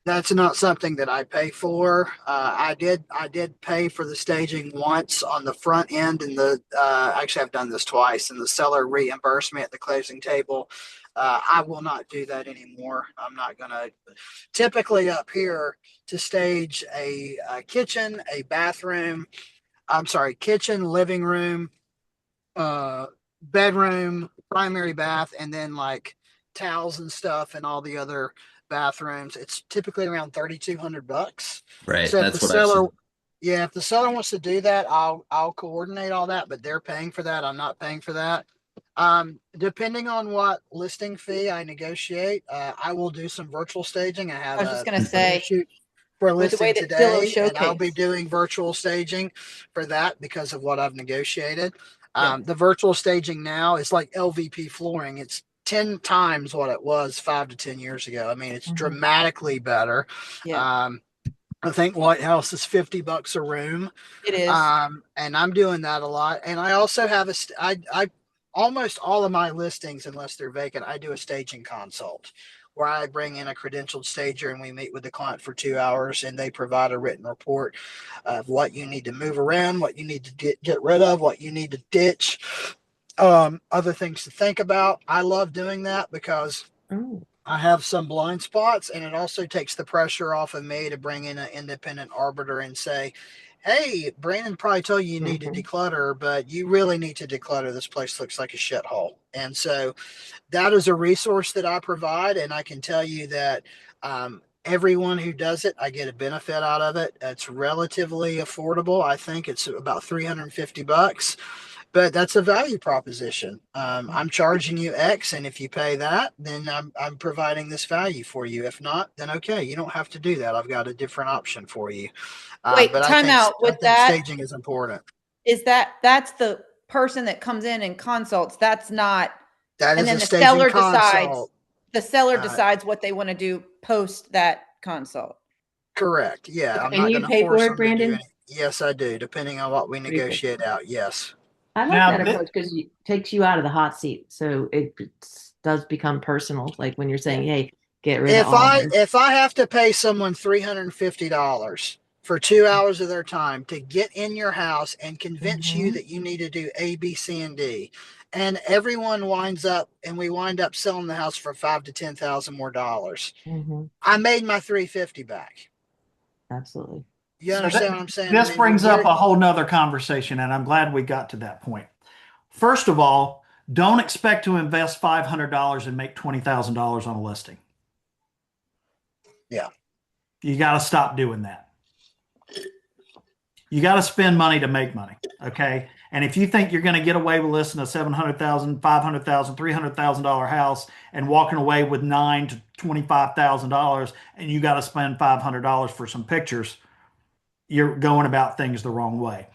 That's not something that I pay for. I did pay for the staging once on the front end, and actually I've done this twice, and the seller reimbursed me at the closing table. I will not do that anymore. I'm not gonna. Typically up here to stage a kitchen, a bathroom. I'm sorry, kitchen, living room, uh bedroom, primary bath, and then like towels and stuff and all the other bathrooms. It's typically around $3,200. Right, So if the that's what I've seller, seen. yeah, if the seller wants to do that, I'll coordinate all that, but they're paying for that. I'm not paying for that. Depending on what listing fee I negotiate, I will do some virtual staging. I I have was just a gonna photo say, shoot we're with the way listing that Zillow today, and I'll be showcase. doing virtual staging for that because of what I've negotiated. Yeah. The virtual staging now is like LVP flooring. It's 10 times what it was 5 to 10 years ago. I mean, it's Mhm. dramatically better. Yeah, Um, I think White House is $50 a room. it is. And I'm doing that a lot. And I also have I almost all of my listings, unless they're vacant, I do a staging consult where I bring in a credentialed stager and we meet with the client for 2 hours and they provide a written report of what you need to move around, what you need to get rid of, what you need to ditch, other things to think about. I love doing that because Oh. I have some blind spots, and it also takes the pressure off of me to bring in an independent arbiter and say, "Hey, Brandon probably told you you need to Mhm. declutter, but you really need to declutter. This place looks like a shithole." And so that is a resource that I provide, and I can tell you that everyone who does it, I get a benefit out of it. It's relatively affordable. I think it's about $350, but that's a value proposition. I'm charging you X, and if you pay that, then I'm providing this value for you. If not, then okay, you don't have to do that. I've got a different option for you. Wait, But time out I with think that. staging is important. Is that's the person that comes in and consults? That's not, That and is then a staging the seller uh, decides what they want to do post that consult. correct. Yeah, I'm And not you going to pay for force it, them to do Brandon? any. Yes, I do, depending on what we Pretty good. negotiate out. Yes. I like Now, that approach because it takes you out of the hot seat. So it does become personal. Like when you're saying, Yeah. hey, get rid of all this. If I have to pay someone $350 for 2 hours of their time to get in your house and convince you Mhm. that you need to do A, B, C, and D, and everyone winds up and we wind up selling the house for 5 to 10 thousand more dollars, Mhm. I made my 350 back. Absolutely. You so that, understand what I'm saying? I this mean, brings up a whole nother conversation, and I'm glad we got to that point. First of all, don't expect to invest $500 and make $20,000 on a listing. yeah, You got to stop doing that. You got to spend money to make money. Okay. And if you think you're going to get away with listing a $700,000, $500,000, $300,000 house and walking away with $9,000 to $25,000, and you got to spend $500 for some pictures, you're going about things the wrong way.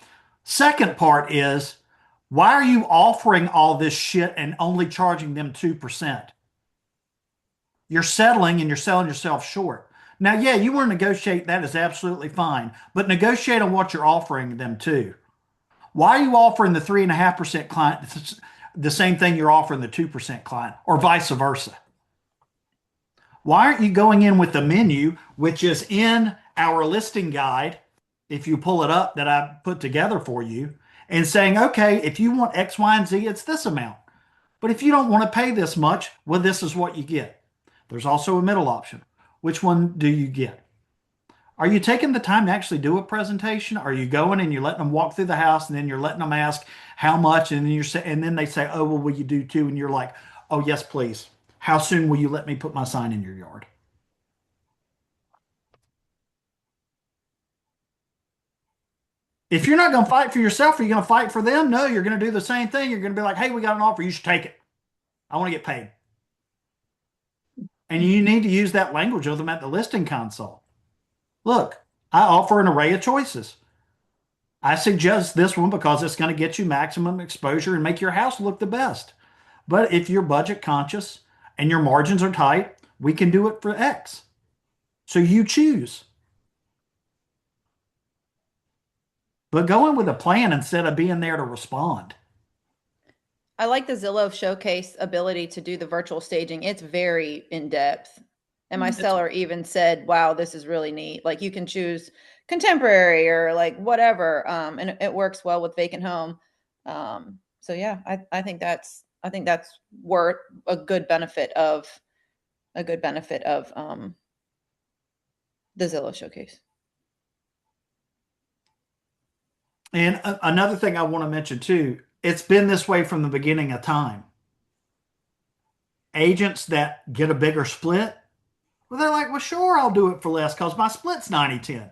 Second part is, why are you offering all this shit and only charging them 2%? You're settling and you're selling yourself short. Now, yeah, you want to negotiate, that is absolutely fine, but negotiate on what you're offering them too. Why are you offering the 3.5% client the same thing you're offering the 2% client, or vice versa? Why aren't you going in with the menu, which is in our listing guide, if you pull it up that I put together for you, and saying, okay, if you want X, Y, and Z, it's this amount. But if you don't want to pay this much, well, this is what you get. There's also a middle option. Which one do you get? Are you taking the time to actually do a presentation? Are you going and you're letting them walk through the house and then you're letting them ask how much and then and then they say, "Oh, well, will you do two?" And you're like, "Oh, yes, please. How soon will you let me put my sign in your yard?" If you're not going to fight for yourself, are you going to fight for them? No, you're going to do the same thing. You're going to be like, "Hey, we got an offer. You should take it. I want to get paid." And you need to use that language with them at the listing console. Look, I offer an array of choices. I suggest this one because it's going to get you maximum exposure and make your house look the best. But if you're budget conscious and your margins are tight, we can do it for X. So you choose. But go in with a plan instead of being there to respond. I like the Zillow showcase ability to do the virtual staging. It's very in depth. And my It's, seller even said, wow, this is really neat. Like you can choose contemporary or like whatever. And it works well with vacant home. So yeah, I think that's worth a good benefit of the Zillow showcase. and another thing I want to mention too, it's been this way from the beginning of time. Agents that get a bigger split, well, they're like, well, sure, I'll do it for less because my split's 90-10.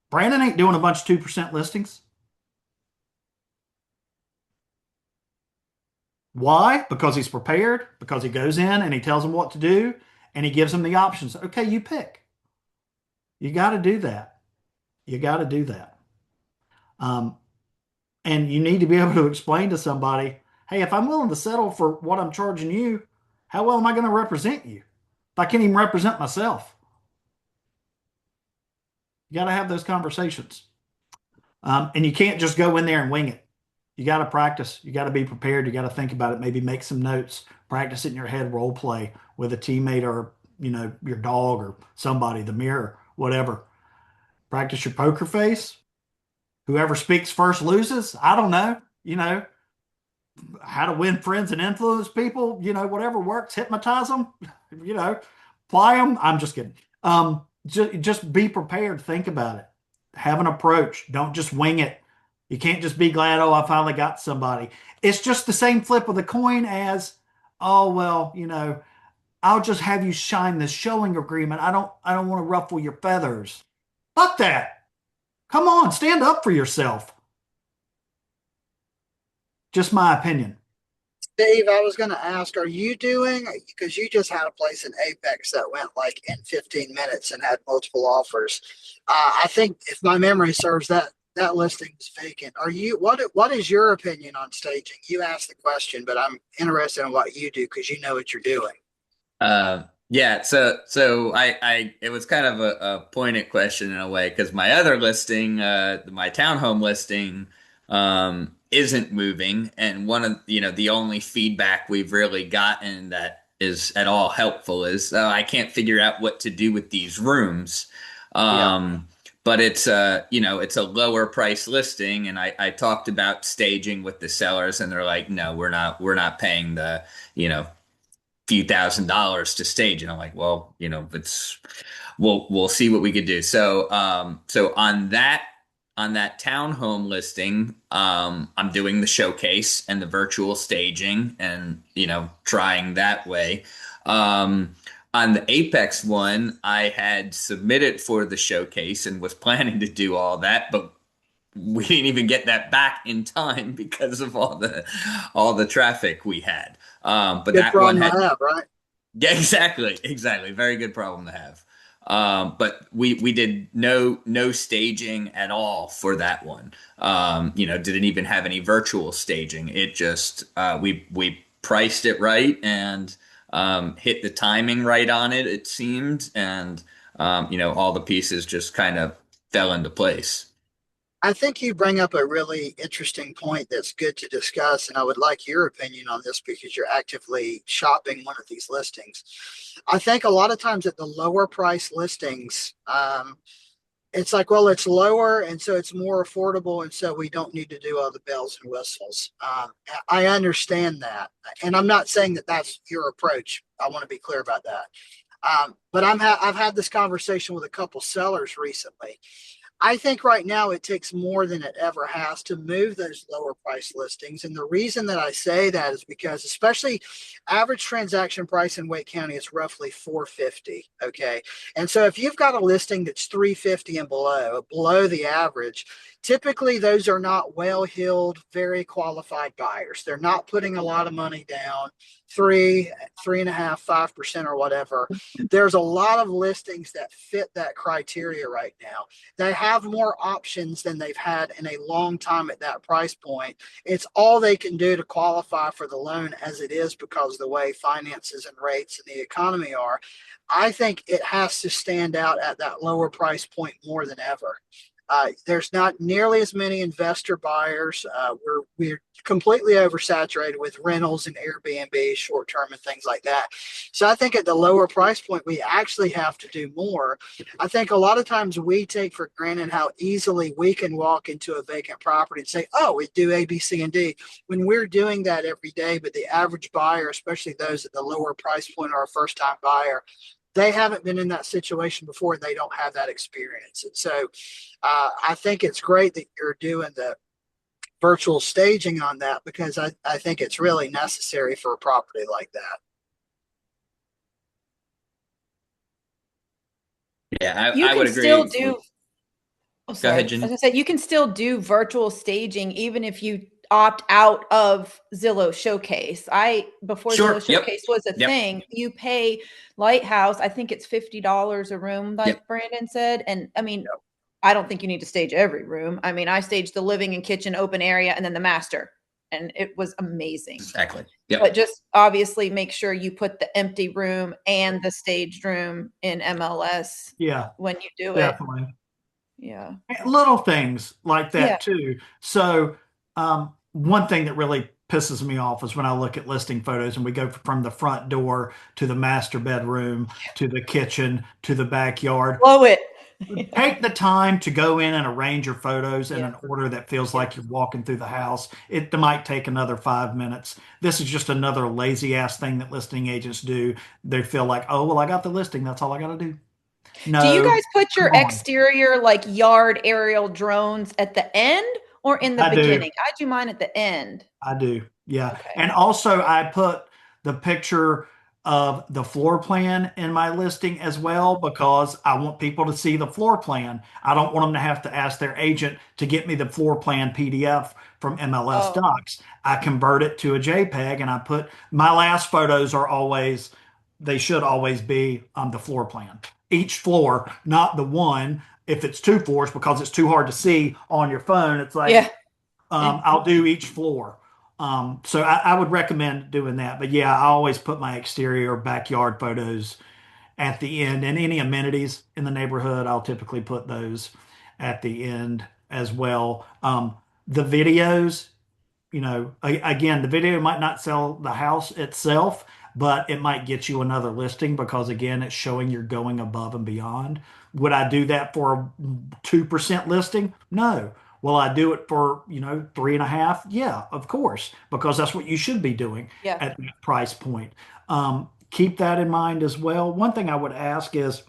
Brandon ain't doing a bunch of 2% listings. Why? Because he's prepared, because he goes in and he tells them what to do and he gives them the options. Okay, you pick. You got to do that. You got to do that. Um, and you need to be able to explain to somebody, hey, if I'm willing to settle for what I'm charging you, how well am I going to represent you? If I can't even represent myself, you got to have those conversations. And you can't just go in there and wing it. You got to practice. You got to be prepared. You got to think about it. Maybe make some notes, practice it in your head, role play with a teammate or, your dog or somebody, the mirror, whatever. Practice your poker face. Whoever speaks first loses. I don't know. How to win friends and influence people, whatever works, hypnotize them, you know, ply them. I'm just kidding. Just be prepared. Think about it. Have an approach. Don't just wing it. You can't just be glad, oh, I finally got somebody. It's just the same flip of the coin as, oh, well, I'll just have you sign this showing agreement. I don't want to ruffle your feathers. Fuck that. Come on, stand up for yourself. Just my opinion. Dave, I was going to ask, are you doing, because you just had a place in Apex that went like in 15 minutes and had multiple offers. I think if my memory serves, that listing is vacant. What is your opinion on staging? You asked the question, but I'm interested in what you do because you know what you're doing. Yeah, so I it was kind of a pointed question in a way because my other listing, my townhome listing, isn't moving, and one of the only feedback we've really gotten that is at all helpful is I can't figure out what to do with these rooms. Yeah. But it's it's a lower price listing, and I talked about staging with the sellers, and they're like, no, we're not paying the few $1,000s to stage. And I'm like, well, we'll see what we could do. So on that townhome listing, I'm doing the showcase and the virtual staging and trying that way. On the Apex one, I had submitted for the showcase and was planning to do all that, but we didn't even get that back in time because of all the traffic we had. But Good that one problem had to have, right? yeah, exactly. Very good problem to have. But we did no staging at all for that one. Didn't even have any virtual staging. It just we priced it right and hit the timing right on it. It seemed, and all the pieces just kind of fell into place. I think you bring up a really interesting point that's good to discuss, and I would like your opinion on this because you're actively shopping one of these listings. I think a lot of times at the lower price listings, it's like, well, it's lower, and so it's more affordable, and so we don't need to do all the bells and whistles. I understand that, and I'm not saying that that's your approach. I want to be clear about that. But I've had this conversation with a couple sellers recently. I think right now it takes more than it ever has to move those lower price listings. And the reason that I say that is because especially average transaction price in Wake County is roughly 450. Okay. And so if you've got a listing that's 350 and below the average, typically those are not well-heeled, very qualified buyers. They're not putting a lot of money down, 3.5, 5% or whatever. There's a lot of listings that fit that criteria right now. They have more options than they've had in a long time at that price point. It's all they can do to qualify for the loan as it is because of the way finances and rates and the economy are. I think it has to stand out at that lower price point more than ever. There's not nearly as many investor buyers. We're completely oversaturated with rentals and Airbnb, short term, and things like that. So I think at the lower price point, we actually have to do more. I think a lot of times we take for granted how easily we can walk into a vacant property and say, oh, we do A, B, C, and D. When we're doing that every day, but the average buyer, especially those at the lower price point, are a first time buyer. They haven't been in that situation before and they don't have that experience. And so I think it's great that you're doing the virtual staging on that because I think it's really necessary for a property like that. Yeah, You I can would still agree. do, oh, Go sorry. ahead, I was Jenny. gonna say, you can still do virtual staging even if you opt out of Zillow Showcase. Before Sure. Zillow Yep. Showcase was a Yep. thing, you pay Lighthouse, I think it's $50 a room, like Yep. Brandon said. And I mean, I don't think you need to stage every room. I mean, I staged the living and kitchen open area and then the master, and it was amazing. Exactly. Yep. But just obviously make sure you put the empty room and the staged room in MLS Yeah, when you do it. definitely. Yeah. Little things like Yeah. that too. So, one thing that really pisses me off is when I look at listing photos and we go from the front door to the master bedroom to the kitchen to the backyard. Blow it. Take the time to go in and arrange your photos in Yeah. an order that feels Yeah. like you're walking through the house. It might take another 5 minutes. This is just another lazy ass thing that listing agents do. They feel like, oh, well, I got the listing. That's all I got to do. Do you No, guys put come your on. exterior like yard aerial drones at the end or in the I do. beginning? I do mine at the end. I do. Yeah. Okay. And also I put the picture of the floor plan in my listing as well because I want people to see the floor plan. I don't want them to have to ask their agent to get me the floor plan PDF from MLS Oh, Docs. I convert it to a JPEG and I put my last photos are always, they should always be the floor plan. Each floor, not the one. If it's two floors because it's too hard to see on your phone, it's like yeah. And I'll do each floor. So I would recommend doing that. But yeah, I always put my exterior backyard photos at the end, and any amenities in the neighborhood, I'll typically put those at the end as well. The videos, again, the video might not sell the house itself, but it might get you another listing because, again, it's showing you're going above and beyond. Would I do that for a 2% listing? No. Will I do it for, 3.5? Yeah, of course, because that's what you should be doing yeah. at that price point. Keep that in mind as well. One thing I would ask is,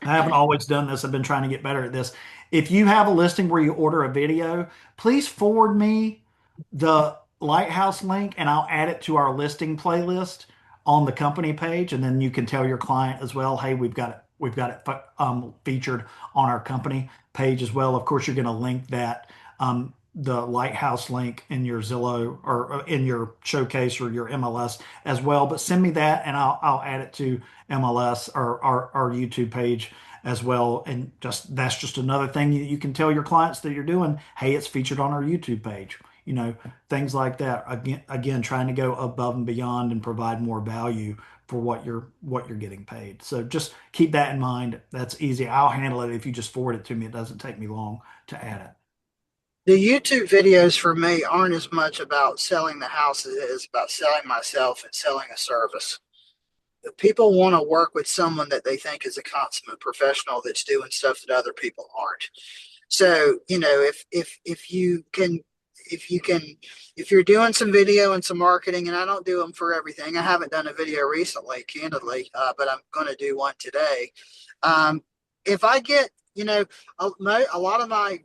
I haven't always done this. I've been trying to get better at this. If you have a listing where you order a video, please forward me the Lighthouse link and I'll add it to our listing playlist on the company page. And then you can tell your client as well, hey, we've got it featured on our company page as well. Of course, you're going to link that the Lighthouse link in your Zillow or in your showcase or your MLS as well. But send me that and I'll add it to MLS or our YouTube page as well. And just that's just another thing you can tell your clients that you're doing. Hey, it's featured on our YouTube page. Things like that. Again, trying to go above and beyond and provide more value for what you're getting paid. So just keep that in mind. That's easy. I'll handle it if you just forward it to me. It doesn't take me long to add it. The YouTube videos for me aren't as much about selling the house as it is about selling myself and selling a service. People want to work with someone that they think is a consummate professional that's doing stuff that other people aren't. So, if you're doing some video and some marketing, and I don't do them for everything. I haven't done a video recently, candidly, but I'm going to do one today. If I get, a lot of my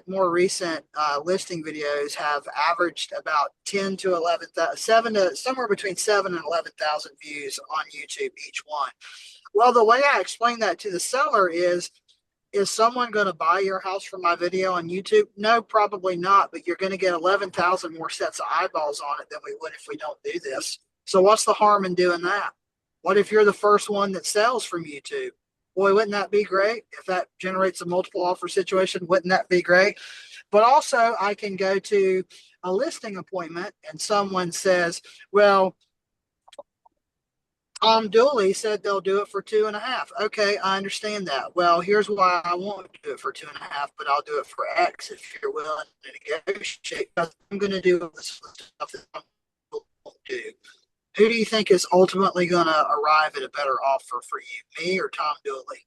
more recent listing videos have averaged about 10 to 11,000, somewhere between 7 and 11,000 views on YouTube each one. Well, the way I explain that to the seller is someone going to buy your house from my video on YouTube? No, probably not, but you're going to get 11,000 more sets of eyeballs on it than we would if we don't do this. So what's the harm in doing that? What if you're the first one that sells from YouTube? Boy, wouldn't that be great? If that generates a multiple offer situation, wouldn't that be great? But also, I can go to a listing appointment and someone says, well, Tom Dooley said they'll do it for 2.5. Okay, I understand that. Well, here's why I won't do it for 2.5, but I'll do it for X if you're willing to negotiate. Because I'm going to do this stuff that I won't do. Who do you think is ultimately going to arrive at a better offer for you, me or Tom Dooley?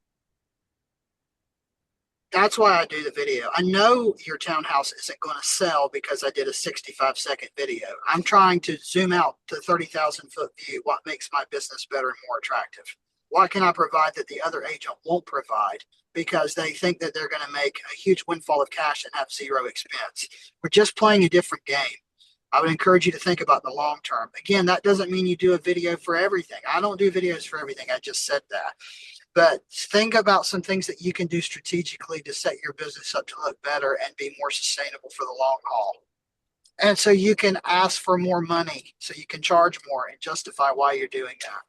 That's why I do the video. I know your townhouse isn't going to sell because I did a 65-second video. I'm trying to zoom out to 30,000 foot view. What makes my business better and more attractive? What can I provide that the other agent won't provide because they think that they're going to make a huge windfall of cash and have zero expense? We're just playing a different game. I would encourage you to think about the long term. Again, that doesn't mean you do a video for everything. I don't do videos for everything. I just said that. But think about some things that you can do strategically to set your business up to look better and be more sustainable for the long haul. And so you can ask for more money, so you can charge more and justify why you're doing that.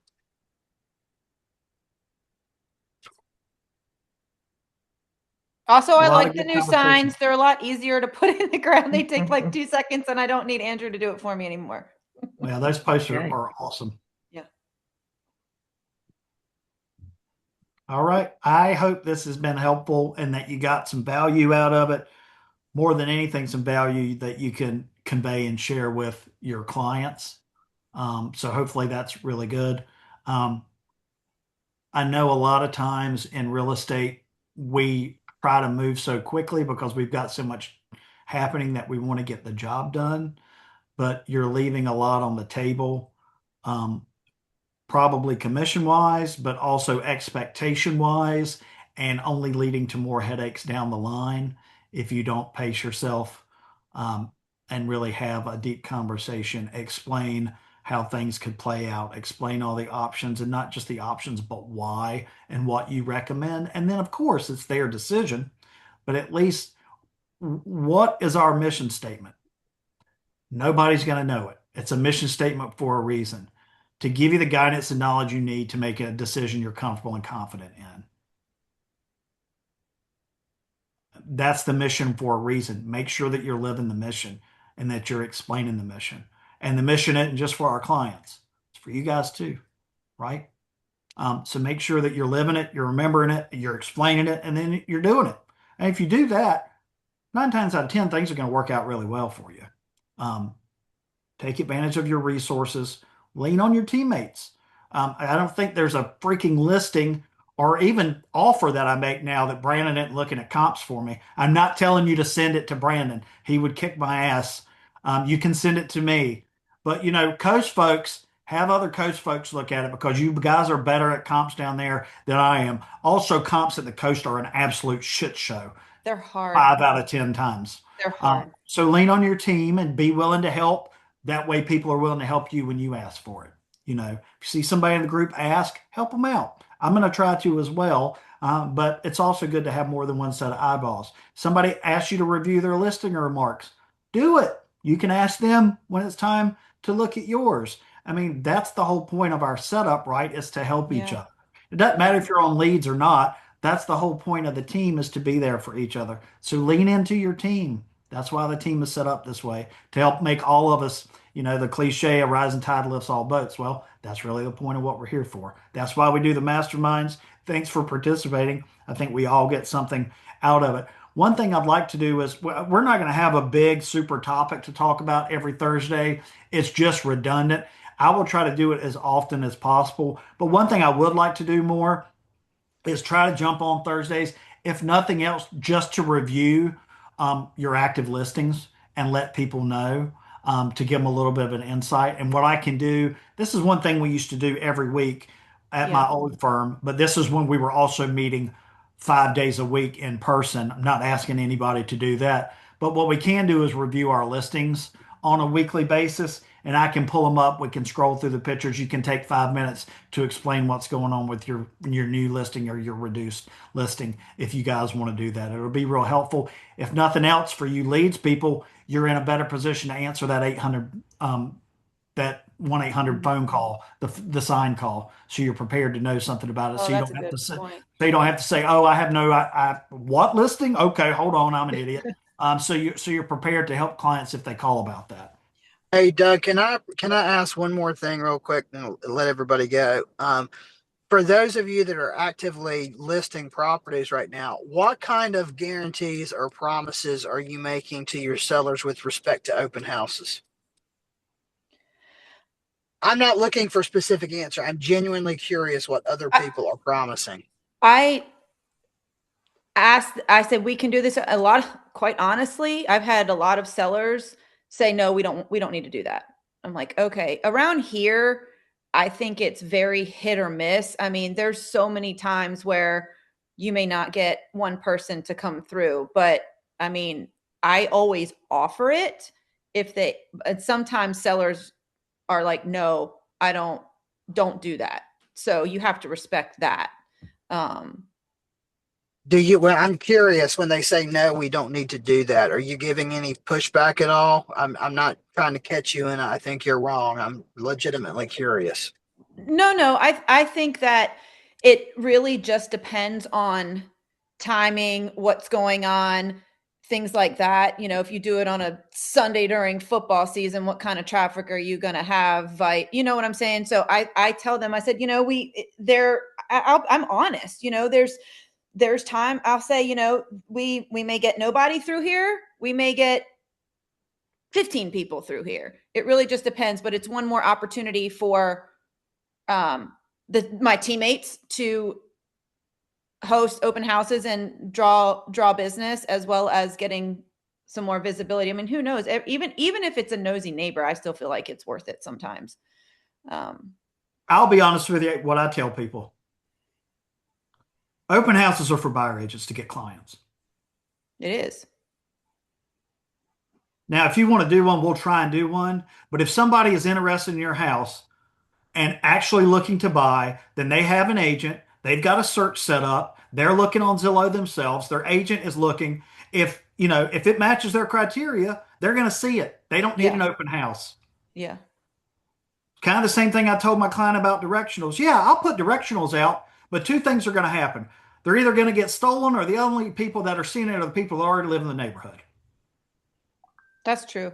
Also, A I lot of like the good new conversation. signs. They're a lot easier to put in the ground. They take like 2 seconds, and I don't need Andrew to do it for me anymore. Well, those posts Okay. are awesome. Yeah. All right. I hope this has been helpful and that you got some value out of it. More than anything, some value that you can convey and share with your clients. So hopefully that's really good. Um, I know a lot of times in real estate, we try to move so quickly because we've got so much happening that we want to get the job done, but you're leaving a lot on the table. Um, Probably commission wise, but also expectation wise, and only leading to more headaches down the line if you don't pace yourself and really have a deep conversation, explain how things could play out, explain all the options and not just the options, but why and what you recommend. And then, of course, it's their decision, but at least what is our mission statement? Nobody's going to know it. It's a mission statement for a reason to give you the guidance and knowledge you need to make a decision you're comfortable and confident in. That's the mission for a reason. Make sure that you're living the mission and that you're explaining the mission. And the mission isn't just for our clients, it's for you guys too, right? So make sure that you're living it, you're remembering it, you're explaining it, and then you're doing it. And if you do that, 9 times out of 10, things are going to work out really well for you. Um, Take advantage of your resources. Lean on your teammates. I don't think there's a freaking listing or even offer that I make now that Brandon isn't looking at comps for me. I'm not telling you to send it to Brandon. He would kick my ass. You can send it to me. But, coast folks, have other coast folks look at it because you guys are better at comps down there than I am. Also, comps at the coast are an absolute shit show They're hard. 5 out of 10 times. They're hard. So lean on your team and be willing to help. That way, people are willing to help you when you ask for it. If you see somebody in the group ask, help them out. I'm going to try to as well, but it's also good to have more than one set of eyeballs. Somebody asks you to review their listing or remarks, do it. You can ask them when it's time to look at yours. I mean, that's the whole point of our setup, right? Is to help each Yeah. other. It doesn't Yeah. matter if you're on leads or not. That's the whole point of the team is to be there for each other. So lean into your team. That's why the team is set up this way to help make all of us, the cliche, a rising tide lifts all boats. Well, that's really the point of what we're here for. That's why we do the masterminds. Thanks for participating. I think we all get something out of it. One thing I'd like to do is we're not going to have a big super topic to talk about every Thursday. It's just redundant. I will try to do it as often as possible. But one thing I would like to do more is try to jump on Thursdays, if nothing else, just to review your active listings and let people know to give them a little bit of an insight. And what I can do, this is one thing we used to do every week at my Yeah. old firm, but this is when we were also meeting 5 days a week in person. I'm not asking anybody to do that. But what we can do is review our listings on a weekly basis, and I can pull them up. We can scroll through the pictures. You can take 5 minutes to explain what's going on with your new listing or your reduced listing if you guys want to do that. It'll be real helpful. If nothing else for you leads people, you're in a better position to answer that 800 that 1-800 phone call, the sign call, so you're prepared to know something about it. Oh, So you that's don't a have good to say, point. oh, I have no, what listing? Okay, hold on, I'm an idiot. So you're prepared to help clients if they call about that. Hey Doug, can I ask one more thing real quick and I'll let everybody go? For those of you that are actively listing properties right now, what kind of guarantees or promises are you making to your sellers with respect to open houses? I'm not looking for a specific answer. I'm genuinely curious what other I, people are promising. I I said, we can do this a lot. Quite honestly, I've had a lot of sellers say, no, we don't need to do that. I'm like, okay, around here, I think it's very hit or miss. I mean, there's so many times where you may not get one person to come through, but I mean, I always offer it if but sometimes sellers are like, no, I don't do that. So you have to respect that. Um, Do you, well, I'm curious when they say no, we don't need to do that. Are you giving any pushback at all? I'm not trying to catch you and I think you're wrong. I'm legitimately curious. No, I think that it really just depends on timing, what's going on, things like that. You know, if you do it on a Sunday during football season, what kind of traffic are you going to have? You know what I'm saying? So I tell them, I said, you know, I'm honest. You know, there's time. I'll say, you know, we may get nobody through here. We may get 15 people through here. It really just depends. But it's one more opportunity for um, my teammates to host open houses and draw business, as well as getting some more visibility. I mean, who knows? Even if it's a nosy neighbor, I still feel like it's worth it sometimes. I'll be honest with you, what I tell people. Open houses are for buyer agents to get clients. It is. Now, if you want to do one, we'll try and do one. But if somebody is interested in your house and actually looking to buy, then they have an agent. They've got a search set up. They're looking on Zillow themselves. Their agent is looking. If, you know, if it matches their criteria, they're going to see it. They don't need Yeah. an open house. Yeah. Kind of the same thing I told my client about directionals. Yeah, I'll put directionals out, but two things are going to happen. They're either going to get stolen, or the only people that are seeing it are the people who already live in the neighborhood. That's true.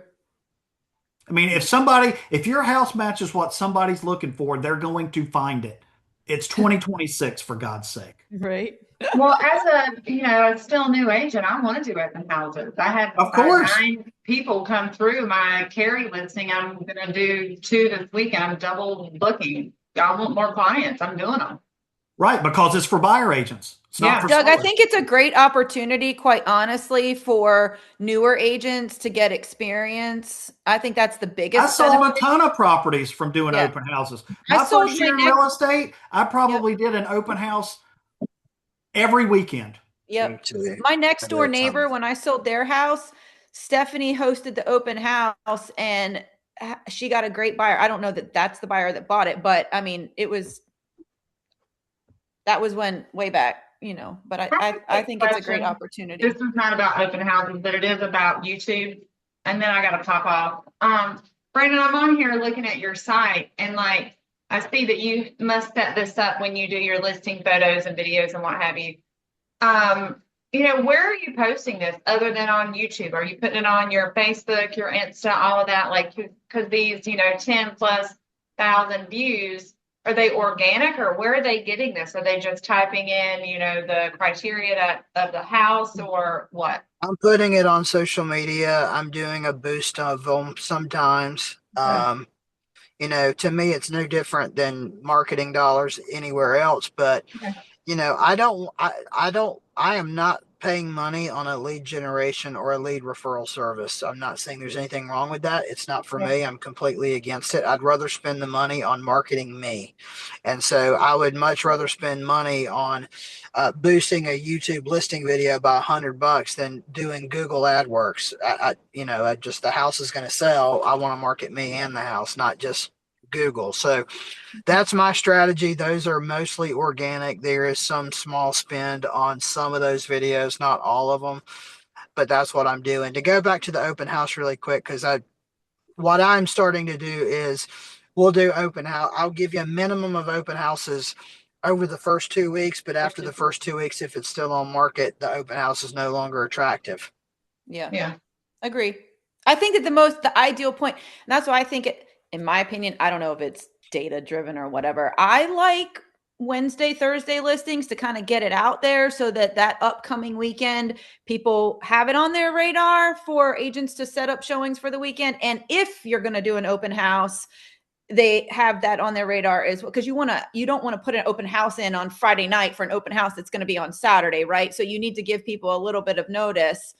I mean, if your house matches what somebody's looking for, they're going to find it. It's 2026, for God's sake. Right. Well, as a still new agent, I want to do open houses. I had Of course. 9 people come through my carry listing. I'm going to do 2 this week, and I'm double booking. I want more clients. I'm doing them. Right, because it's for buyer agents. It's not Yeah. for Doug, I sellers. think it's a great opportunity, quite honestly, for newer agents to get experience. I think that's the I biggest sold benefit. a ton of properties from doing Yeah. open houses. I My sold first my year in next. real estate, I Yep. probably did an open house every weekend. Yep. To My next door the neighbor, when I sold their house, Stephanie hosted the open house and she got a great buyer. I don't know that that's the buyer that bought it, but I mean, that was when way back, you know, but I have I a think it's a great question. This opportunity. is not about open houses, but it is about YouTube. And then I got to pop off. Brandon, I'm on here looking at your site, and like I see that you must set this up when you do your listing photos and videos and what have you. Where are you posting this other than on YouTube? Are you putting it on your Facebook, your Insta, all of that? Like, because these, 10,000+ views, are they organic, or where are they getting this? Are they just typing in, the criteria of the house, or what? I'm putting it on social media. I'm doing a boost of them sometimes. Okay. To me, it's no different than marketing dollars anywhere else. But Okay. I am not paying money on a lead generation or a lead referral service. I'm not saying there's anything wrong with that. It's not for Yeah. me. I'm completely against it. I'd rather spend the money on marketing me. And so I would much rather spend money on boosting a YouTube listing video by $100 than doing Google AdWorks. I just, the house is going to sell. I want to market me and the house, not just Google. So that's my strategy. Those are mostly organic. There is some small spend on some of those videos, not all of them, but that's what I'm doing. To go back to the open house really quick, because what I'm starting to do is we'll do open house. I'll give you a minimum of open houses over the first 2 weeks, but after the first 2 weeks, if it's still on market, the open house is no longer attractive. Yeah. Yeah. Agree. I think that the ideal point, and that's why I think it, in my opinion, I don't know if it's data driven or whatever. I like Wednesday, Thursday listings to kind of get it out there so that upcoming weekend, people have it on their radar for agents to set up showings for the weekend. And if you're going to do an open house, they have that on their radar as well, because you don't want to put an open house in on Friday night for an open house that's going to be on Saturday, right? So you need to give people a little bit of notice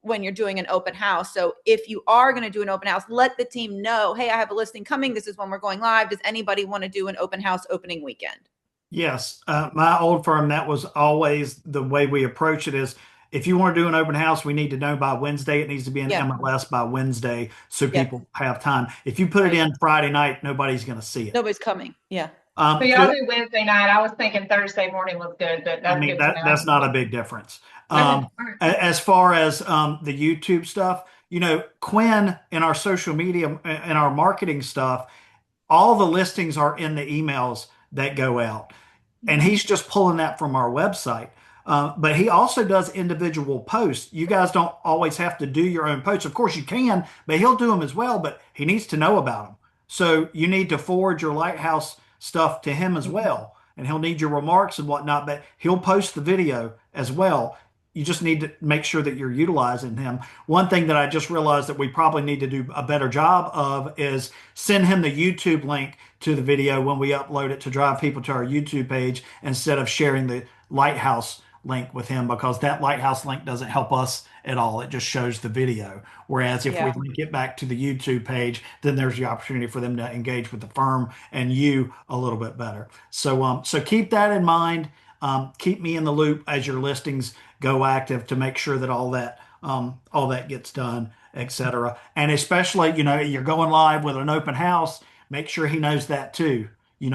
when you're doing an open house. So if you are going to do an open house, let the team know, hey, I have a listing coming. This is when we're going live. Does anybody want to do an open house opening weekend? Yes, my old firm, that was always the way we approach it is if you want to do an open house, we need to know by Wednesday. It needs to be in Yeah. MLS by Wednesday so Yeah. people have time. If you put it Right. in Friday night, nobody's going to see it. Nobody's coming. Yeah. So y'all do Wednesday night. I was thinking Thursday morning was good, but I that's mean good to that's know. not a big difference. Okay. All right. As far as the YouTube stuff, Quinn in our social media and our marketing stuff, all the listings are in the emails that go out, and Mhm. he's just pulling that from our website. But he also does individual posts. You guys don't always have to do your own posts. Of course, you can, but he'll do them as well. But he needs to know about them. So you need to forward your lighthouse stuff to him as well. And he'll need your remarks and whatnot, but he'll post the video as well. You just need to make sure that you're utilizing him. One thing that I just realized that we probably need to do a better job of is send him the YouTube link to the video when we upload it to drive people to our YouTube page instead of sharing the Lighthouse link with him, because that Lighthouse link doesn't help us at all. It just shows the video. Whereas if we Yeah. link it back to the YouTube page, then there's the opportunity for them to engage with the firm and you a little bit better. So keep that in mind. Keep me in the loop as your listings go active to make sure that all that gets done, etc. And especially, you're going live with an open house. Make sure he knows that too,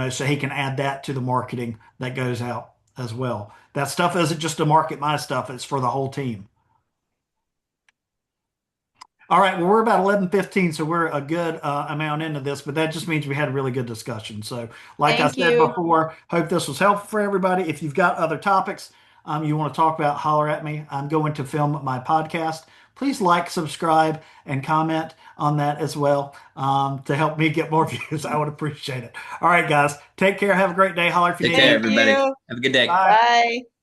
so he can add that to the marketing that goes out as well. That stuff isn't just to market my stuff, it's for the whole team. All right, well, we're about 11:15, so we're a good amount into this, but that just means we had a really good discussion. So, like I Thank said you. before, hope this was helpful for everybody. If you've got other topics you want to talk about, holler at me. I'm going to film my podcast. Please like, subscribe, and comment on that as well to help me get more views. I would appreciate it. All right, guys, take care. Have a great day. Holler if you Take need care, Thank anything. everybody. you. Have a good day. Bye. Bye.